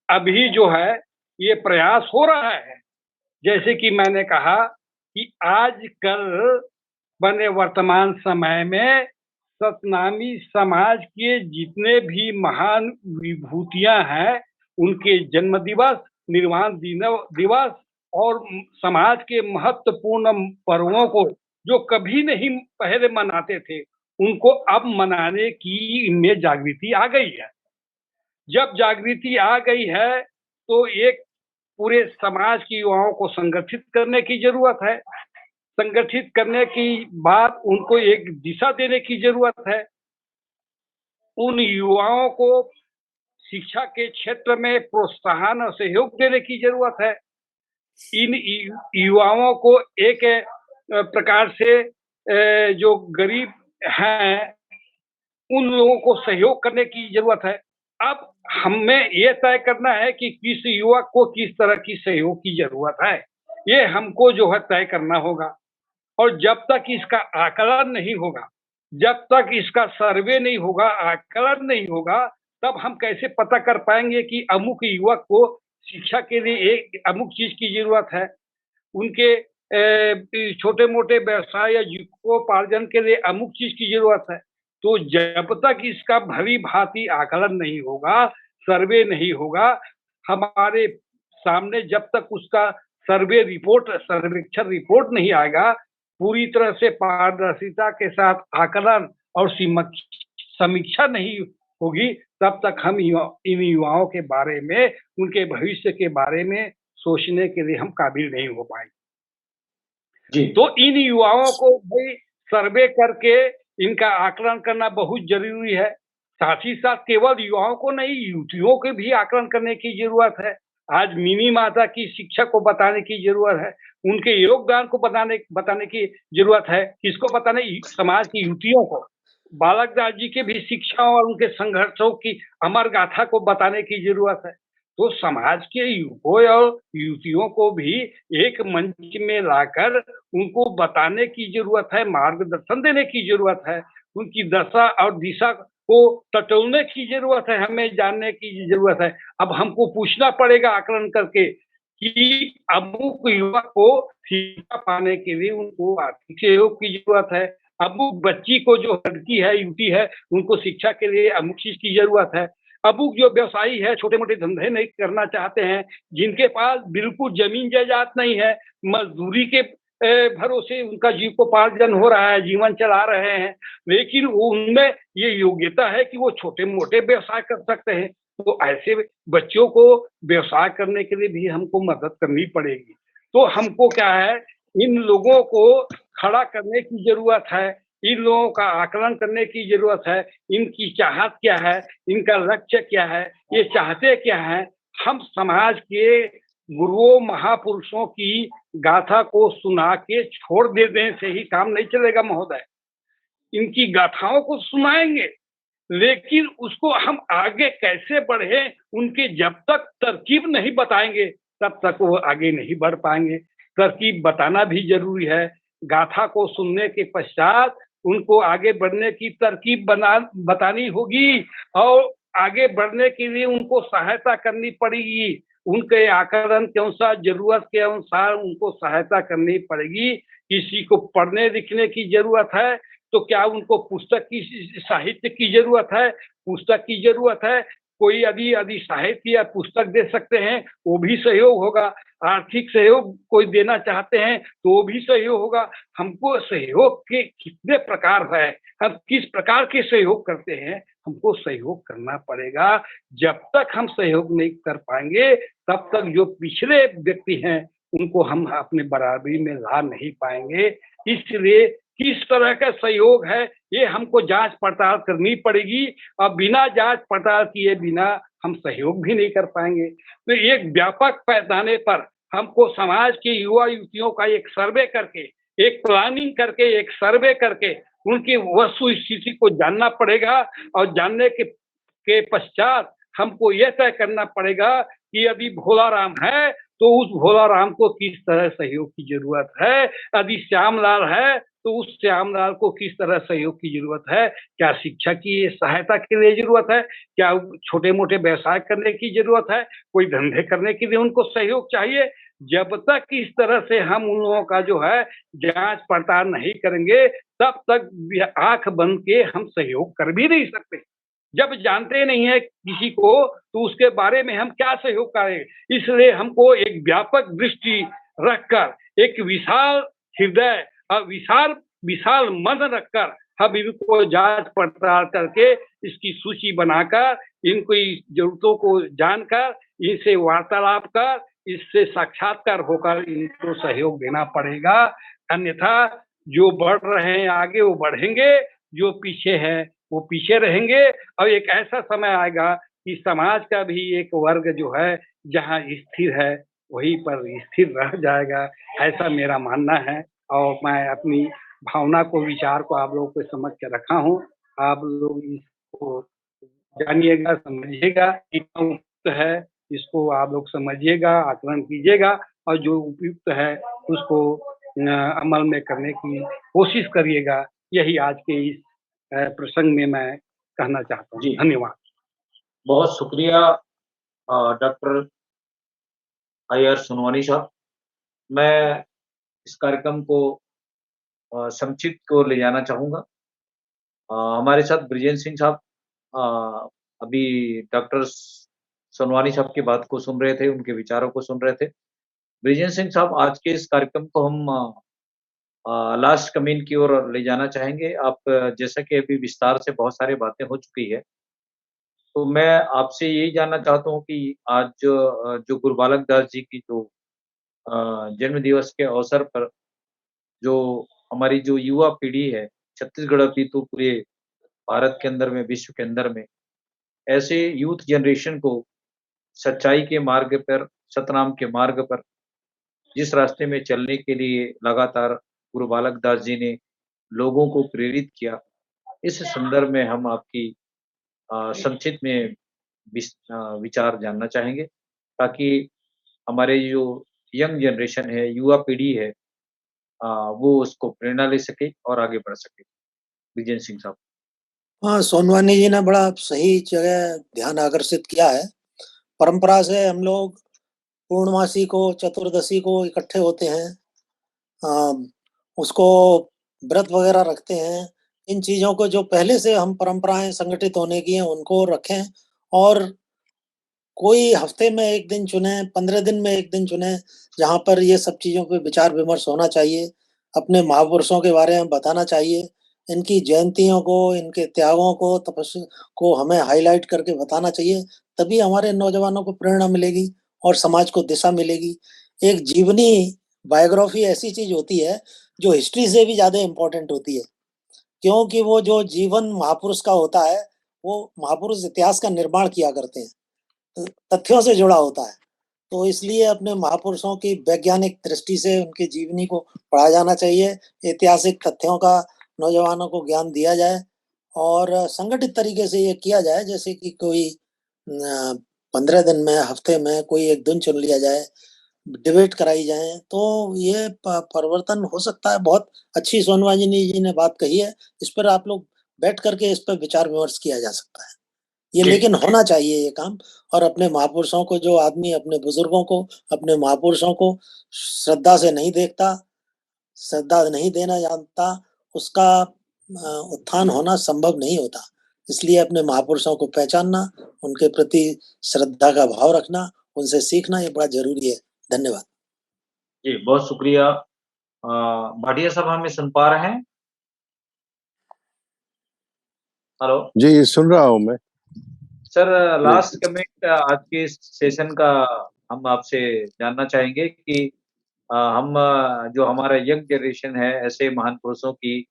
अभी जो है ये प्रयास हो रहा है। जैसे कि मैंने कहा कि आजकल बने वर्तमान समय में सतनामी समाज के जितने भी महान विभूतियां हैं, उनके जन्म दिवस, निर्वाण दिवस और समाज के महत्वपूर्ण पर्वों को जो कभी नहीं पहले मनाते थे, उनको अब मनाने की इनमें जागृति आ गई है। जब जागृति आ गई है तो एक पूरे समाज के युवाओं को संगठित करने की जरूरत है। संगठित करने की बाद उनको एक दिशा देने की जरूरत है। उन युवाओं को शिक्षा के क्षेत्र में प्रोत्साहन और सहयोग देने की जरूरत है। इन युवाओं को एक प्रकार से जो गरीब हैं, उन लोगों को सहयोग करने की जरूरत है। अब हमें ये तय करना है कि किस युवक को किस तरह की सहयोग की जरूरत है, ये हमको जो है तय करना होगा। और जब तक इसका आकलन नहीं होगा, जब तक इसका सर्वे नहीं होगा, आकलन नहीं होगा, तब हम कैसे पता कर पाएंगे कि अमुक युवक को शिक्षा के लिए एक अमुक चीज की जरूरत है, उनके छोटे मोटे व्यवसाय या जीविकोपार्जन के लिए अमुक चीज की जरूरत है। तो जब तक इसका भली भांति आकलन नहीं होगा, सर्वे नहीं होगा, हमारे सामने जब तक उसका सर्वे रिपोर्ट, सर्वेक्षण रिपोर्ट नहीं आएगा, पूरी तरह से पारदर्शिता के साथ आकलन और समीक्षा नहीं होगी, तब तक हम इन युवाओं के बारे में, उनके भविष्य के बारे में सोचने के लिए हम काबिल नहीं हो पाएंगे। जी। तो इन युवाओं को भाई सर्वे करके इनका आकलन करना बहुत जरूरी है। साथ ही साथ केवल युवाओं को नहीं, युवतियों के भी आकलन करने की जरूरत है। आज मिनी माता की शिक्षा को बताने की जरूरत है, उनके योगदान को बताने की जरूरत है। किसको बताने? समाज की युवतियों को। बालक दास जी के भी शिक्षा और उनके संघर्षों की अमर गाथा को बताने की जरूरत है। तो समाज के युवकों और युवतियों को भी एक मंच में लाकर उनको बताने की जरूरत है, मार्गदर्शन देने की जरूरत है, उनकी दशा और दिशा को टटोलने की जरूरत है, हमें जानने की जरूरत है। अब हमको पूछना पड़ेगा आकलन करके कि अमुक युवक को शिक्षा पाने के लिए उनको आर्थिक सहयोग की जरूरत है, अमुक बच्ची को जो लड़की है, युवती है, उनको शिक्षा के लिए अमुक चीज की जरूरत है। अमुक जो व्यवसायी है, छोटे-मोटे धंधे नहीं करना चाहते हैं, जिनके पास बिल्कुल जमीन जायदाद नहीं है, मजदूरी के भरोसे उनका जीविकोपार्जन हो रहा है, जीवन चला रहे हैं, लेकिन वो उनमें ये योग्यता है कि वो छोटे-मोटे व्यवसाय कर सकते हैं। तो ऐसे बच्चों को व्यवसाय करने के लिए भी हमको मदद करनी पड़ेगी। तो हमको क्या है, इन लोगों को खड़ा करने की जरूरत है, इन लोगों का आकलन करने की जरूरत है, इनकी चाहत क्या है, इनका लक्ष्य क्या है, ये चाहते क्या हैं। हम समाज के गुरुओं, महापुरुषों की गाथा को सुना के छोड़ देने से ही काम नहीं चलेगा महोदय। इनकी गाथाओं को सुनाएंगे, लेकिन उसको हम आगे कैसे बढ़े, उनके जब तक तरकीब नहीं बताएंगे, तब तक वो आगे नहीं बढ़ पाएंगे। तरकीब बताना भी जरूरी है। गाथा को सुनने के पश्चात उनको आगे बढ़ने की तरकीब बतानी होगी और आगे बढ़ने के लिए उनको सहायता करनी पड़ेगी। उनके आकलन के अनुसार, जरूरत के अनुसार उनको सहायता करनी पड़ेगी। किसी को पढ़ने लिखने की जरूरत है, तो क्या उनको पुस्तक की, साहित्य की जरूरत है? पुस्तक की जरूरत है। कोई यदि साहित्य या पुस्तक दे सकते हैं, वो भी सहयोग होगा। आर्थिक सहयोग कोई देना चाहते हैं, तो वो भी सहयोग होगा। हमको सहयोग के कितने प्रकार है, हम किस प्रकार के सहयोग करते हैं, हमको सहयोग करना पड़ेगा। जब तक हम सहयोग नहीं कर पाएंगे, तब तक जो पिछड़े व्यक्ति हैं, उनको हम अपने बराबरी में ला नहीं पाएंगे। इसलिए किस तरह का सहयोग है, ये हमको जांच पड़ताल करनी पड़ेगी और बिना जांच पड़ताल किए बिना हम सहयोग भी नहीं कर पाएंगे। तो एक व्यापक पैमाने पर हमको समाज के युवा युवतियों का एक सर्वे करके, एक प्लानिंग करके, एक सर्वे करके उनकी वस्तु स्थिति को जानना पड़ेगा और जानने के पश्चात हमको यह तय करना पड़ेगा कि यदि भोलाराम है तो उस भोलाराम को किस तरह सहयोग की जरूरत है, यदि श्यामलाल है तो उस श्यामलाल को किस तरह सहयोग की जरूरत है। क्या शिक्षा की सहायता के लिए जरूरत है, क्या छोटे मोटे व्यवसाय करने की जरूरत है, कोई धंधे करने के लिए उनको सहयोग चाहिए। जब तक इस तरह से हम उन लोगों का जो है जांच पड़ताल नहीं करेंगे, तब तक आंख बंद के हम सहयोग कर भी नहीं सकते। जब जानते नहीं है किसी को, तो उसके बारे में हम क्या सहयोग करें। इसलिए हमको एक व्यापक दृष्टि रखकर, एक विशाल हृदय और विशाल विशाल मन रखकर हम इनको जांच पड़ताल करके इसकी सूची बनाकर, इनकी जरूरतों को जानकर, इनसे वार्तालाप कर, इससे साक्षात्कार होकर इनको सहयोग देना पड़ेगा। अन्यथा जो बढ़ रहे हैं आगे वो बढ़ेंगे, जो पीछे हैं वो पीछे रहेंगे। और एक ऐसा समय आएगा कि समाज का भी एक वर्ग जो है जहाँ स्थिर है वहीं पर स्थिर रह जाएगा, ऐसा मेरा मानना है। और मैं अपनी भावना को, विचार को आप लोगों के समक्ष रखा हूँ। आप लोग इसको जानिएगा, समझिएगा, कितना उपयुक्त है इसको आप लोग समझिएगा, आकलन कीजिएगा और जो उपयुक्त है उसको अमल में करने की कोशिश करिएगा। यही आज के इस प्रसंग में मैं कहना चाहता हूँ। जी। धन्यवाद। बहुत शुक्रिया डॉक्टर अय्यर सोनवानी साहब। मैं इस कार्यक्रम को संक्षिप्त की ओर ले जाना चाहूँगा। हमारे साथ ब्रिजेश सिंह साहब अभी डॉक्टर सोनवानी साहब की बात को सुन रहे थे, उनके विचारों को सुन रहे थे। ब्रिजेश सिंह साहब, आज के इस कार्यक्रम को हम लास्ट कमेंट की ओर ले जाना चाहेंगे। आप जैसा कि अभी विस्तार से बहुत सारी बातें हो चुकी है, तो मैं आपसे यही जानना चाहता हूँ कि आज जो गुरु बालक दास जी की जो जन्म दिवस के अवसर पर जो हमारी जो युवा पीढ़ी है, छत्तीसगढ़ अपितु पूरे भारत के अंदर में, विश्व के अंदर में, ऐसे यूथ जनरेशन को सच्चाई के मार्ग पर, सतनाम के मार्ग पर, जिस रास्ते में चलने के लिए लगातार गुरु बालक दास जी ने लोगों को प्रेरित किया, इस संदर्भ में हम आपकी संक्षिप्त में विचार जानना चाहेंगे, ताकि हमारे जो यंग जनरेशन है, युवा पीढ़ी है, वो उसको प्रेरणा ले सके और आगे बढ़ सके। विजय सिंह साहब। हाँ, सोनवानी जी ने बड़ा सही जगह ध्यान आकर्षित किया है। परंपरा से हम लोग पूर्णमासी को, चतुर्दशी को इकट्ठे होते हैं। उसको व्रत वगैरह रखते हैं। इन चीज़ों को जो पहले से हम परंपराएँ संगठित होने की हैं, उनको रखें और कोई हफ्ते में 1 दिन चुनें, 15 दिन में 1 दिन चुनें, जहाँ पर ये सब चीज़ों पे विचार-विमर्श होना चाहिए। अपने महापुरुषों के बारे में बताना चाहिए। इनकी जयंतियों को, इनके त्यागों को, तपस्या को हमें हाइलाइट करके बताना चाहिए, तभी हमारे नौजवानों को प्रेरणा मिलेगी और समाज को दिशा मिलेगी। एक जीवनी बायोग्राफी ऐसी चीज़ होती है, जो हिस्ट्री से भी ज़्यादा इम्पोर्टेंट होती है, क्योंकि वो जो जीवन महापुरुष का होता है, वो महापुरुष इतिहास का निर्माण किया करते हैं। तथ्यों से जुड़ा होता है। तो इसलिए अपने महापुरुषों की वैज्ञानिक दृष्टि से उनकी जीवनी को पढ़ा जाना चाहिए। ऐतिहासिक तथ्यों का नौजवानों को ज्ञान दिया जाए और संगठित तरीके से ये किया जाए, जैसे कि कोई 15 दिन में, हफ्ते में कोई एक दिन चुन लिया जाए, डिबेट कराई जाए, तो ये परिवर्तन हो सकता है। बहुत अच्छी सोनवानी जी ने बात कही है। इस पर आप लोग बैठ करके इस पर विचार विमर्श किया जा सकता है। ये जी। लेकिन होना चाहिए ये काम। और अपने महापुरुषों को, जो आदमी अपने बुजुर्गों को, अपने महापुरुषों को श्रद्धा से नहीं देखता, श्रद्धा नहीं देना जानता, उसका उत्थान होना संभव नहीं होता। इसलिए अपने महापुरुषों को पहचानना, उनके प्रति श्रद्धा का भाव रखना, उनसे सीखना ये बड़ा ज़रूरी है। धन्यवाद। जी, बहुत शुक्रिया। भाटिया साहब हमें सुन पा रहे हैं? हेलो। जी, सुन रहा हूँ मैं। सर, जी। लास्ट कमेंट आज के इस सेशन का हम आपसे जानना चाहेंगे कि हम जो हमारा यंग जनरेशन है, ऐसे महान पुरुषों की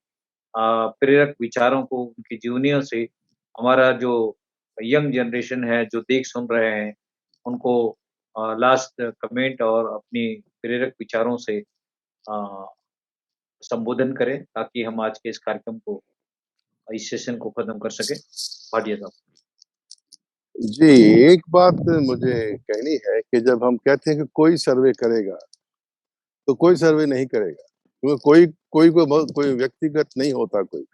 प्रेरक विचारों को, उनकी जीवनियों से हमारा जो यंग जनरेशन है, जो देख सुन रहे हैं, उनको लास्ट कमेंट और अपनी प्रेरक विचारों से संबोधन करें, ताकि हम आज के इस कार्यक्रम को, इस सेशन को खत्म कर सकें। भाटिया साहब। जी, एक बात मुझे कहनी है कि जब हम कहते हैं कि कोई सर्वे करेगा, तो कोई सर्वे नहीं करेगा। क्योंकि कोई व्यक्तिगत नहीं होता कोई।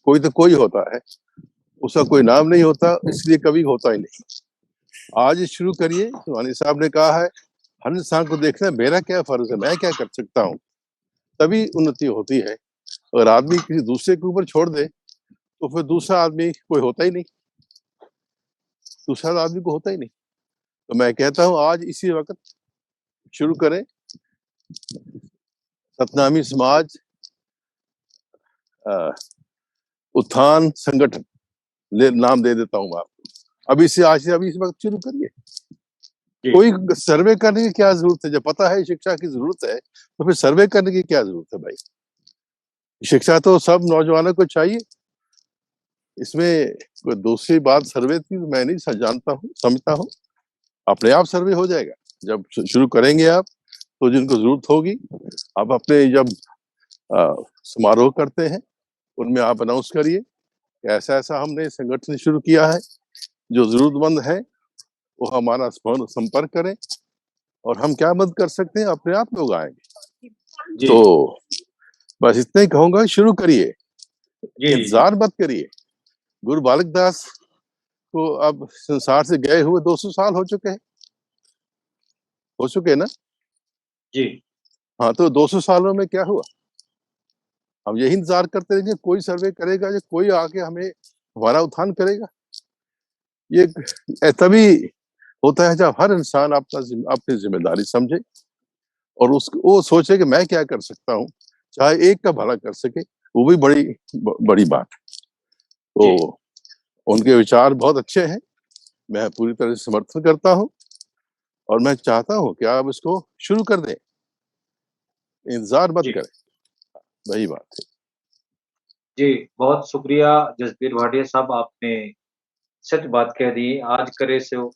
कोई तो कोई होता है। उसका कोई नाम नहीं होता, इसलिए कभी होता ही नहीं। आज शुरू करिए, सुहानी साहब ने कहा है, हर इंसान को देखना है मेरा क्या फर्ज है, मैं क्या कर सकता हूँ, तभी उन्नति होती है। अगर आदमी किसी दूसरे के ऊपर छोड़ दे, तो फिर दूसरा आदमी कोई होता ही नहीं, दूसरा आदमी को होता ही नहीं। तो मैं कहता हूँ आज इसी वक्त शुरू करें सतनामी समाज उत्थान संगठन, नाम दे देता हूँ आपको। अभी से आज से अभी इस वक्त शुरू करिए। कोई सर्वे करने की क्या जरूरत है? जब पता है शिक्षा की जरूरत है, तो फिर सर्वे करने की क्या जरूरत है भाई? शिक्षा तो सब नौजवानों को चाहिए। इसमें कोई दूसरी बात सर्वे की मैं नहीं जानता हूँ, समझता हूँ। अपने आप सर्वे हो जाएगा जब शुरू करेंगे आप। तो जिनको जरूरत होगी, आप अपने जब समारोह करते हैं, उनमें आप अनाउंस करिए ऐसा ऐसा हमने संगठन शुरू किया है, जो जरूरतमंद है वो हमारा संपर्क करें और हम क्या मदद कर सकते हैं, अपने आप लोग आएंगे। तो बस इतना ही कहूंगा, शुरू करिए, इंतजार मत करिए। गुरु बालक दास को अब संसार से गए हुए 200 साल हो चुके ना जी। हाँ, तो 200 सालों में क्या हुआ? हम यही इंतजार करते रहेंगे कोई सर्वे करेगा या कोई आके हमें हमारा उत्थान करेगा? ये तभी होता है जब हर इंसान अपनी जिम्मेदारी समझे और वो सोचे कि मैं क्या कर सकता हूँ, चाहे एक का भला कर सके, वो भी बड़ी बात। तो उनके विचार बहुत अच्छे हैं मैं पूरी तरह से समर्थन करता हूँ और मैं चाहता हूँ कि आप इसको शुरू कर दें, इंतज़ार मत जी। करें। वही बात है। जी, बहुत शुक्रिया जसबीर भाटिया साहब, आपने सच बात कह दी। आज करे सो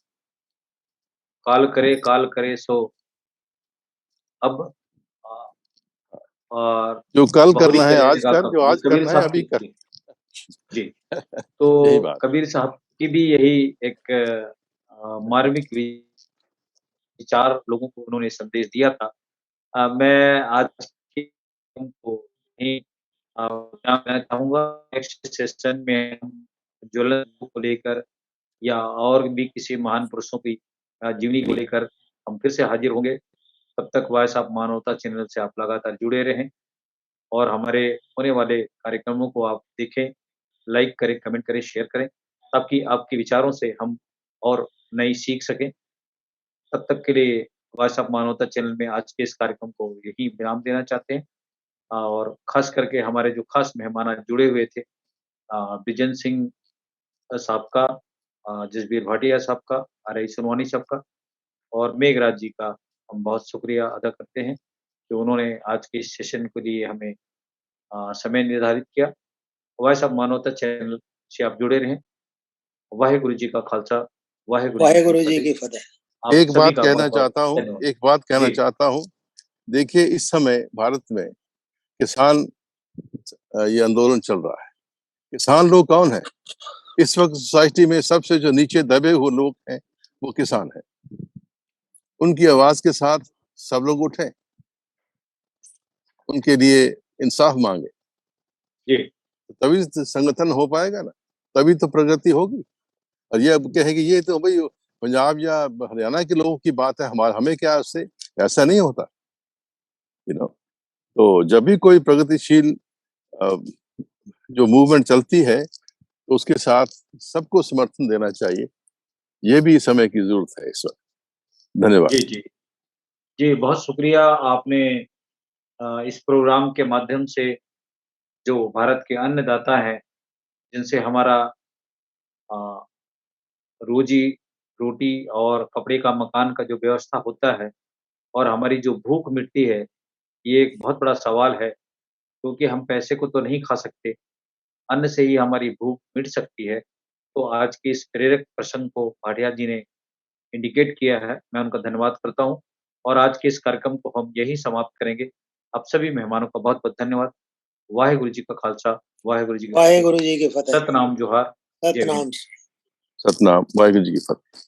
काल करे सो अब और जो कल बहुरी करना है आज करेगा कर, जो कब, ये आज कबीर करना है साहब अभी की कर। जी, जी। यही तो बात। कबीर साहब की भी यही एक मार्मिक विचार लोगों को उन्होंने संदेश दिया था। मैं आज के को ही क्या कहना चाहूँगा, नेक्स्ट सेशन में हम ज्वलन को लेकर या और भी किसी महान पुरुषों की जीवनी को लेकर हम फिर से हाजिर होंगे। तब तक वॉइस ऑफ मानवता चैनल से आप लगातार जुड़े रहें और हमारे होने वाले कार्यक्रमों को आप देखें, लाइक करें, कमेंट करें, शेयर करें, ताकि आपके विचारों से हम और नई सीख सकें। तब तक के लिए वॉइस ऑफ मानवता चैनल में आज के इस कार्यक्रम को यहीं विराम देना चाहते हैं और ख़ास करके हमारे जो ख़ास मेहमान आज जुड़े हुए थे बिजन सिंह साहब का, जसबीर भाटिया साहब का, आरआई सोनवानी साहब का और मेघराज जी का हम बहुत शुक्रिया अदा करते हैं कि उन्होंने आज के इस सेशन के लिए हमें समय निर्धारित किया। वॉइस ऑफ मानवता चैनल से आप जुड़े रहें। वाहेगुरु जी का खालसा, वाहेगुरु जी की वाहेगुरु जी फतेह। की फतेह। आप एक सभी बात का कहना बहुत-बहुत चाहता हूँ, धन्यवाद। एक बात कहना जी, चाहता हूँ। देखिए इस समय भारत में किसान ये आंदोलन चल रहा है। किसान लोग कौन है? इस वक़्त सोसाइटी में सबसे जो नीचे दबे हुए लोग हैं, वो किसान हैं। उनकी आवाज़ के साथ सब लोग उठें, उनके लिए इंसाफ माँगे, जी, तभी तो संगठन हो पाएगा ना, तभी तो प्रगति होगी। और ये अब कहें कि ये तो भई पंजाब या हरियाणा के लोगों की बात है, हमें क्या उससे? ऐसा नहीं होता, यू नो। तो जब भी कोई प्रगतिशील अ, जो मूवमेंट चलती है, तो उसके साथ सबको समर्थन देना चाहिए। ये भी समय की ज़रूरत है इस वक़्त। जी, धन्यवाद। जी। जी, बहुत शुक्रिया आपने इस प्रोग्राम के माध्यम से जो भारत के अन्नदाता हैं, जिनसे हमारा अ, रोज़ी-रोटी और कपड़े का मकान का जो व्यवस्था होता है और हमारी जो भूख मिटती है, ये एक बहुत बड़ा सवाल है, क्योंकि हम पैसे को तो नहीं खा सकते, अन्न से ही हमारी भूख मिट सकती है। तो आज के इस प्रेरक प्रसंग को भाटिया जी ने इंडिकेट किया है, मैं उनका धन्यवाद करता हूँ और आज के इस कार्यक्रम को हम यहीं समाप्त करेंगे। आप सभी मेहमानों का बहुत-बहुत धन्यवाद। वाहेगुरु जी का खालसा, वाहेगुरु जी की फतेह। वाहेगुरु जी की फतेह। सतनाम जोहार, जय भीम। सतनाम। सतनाम। वाहेगुरु जी की फतेह।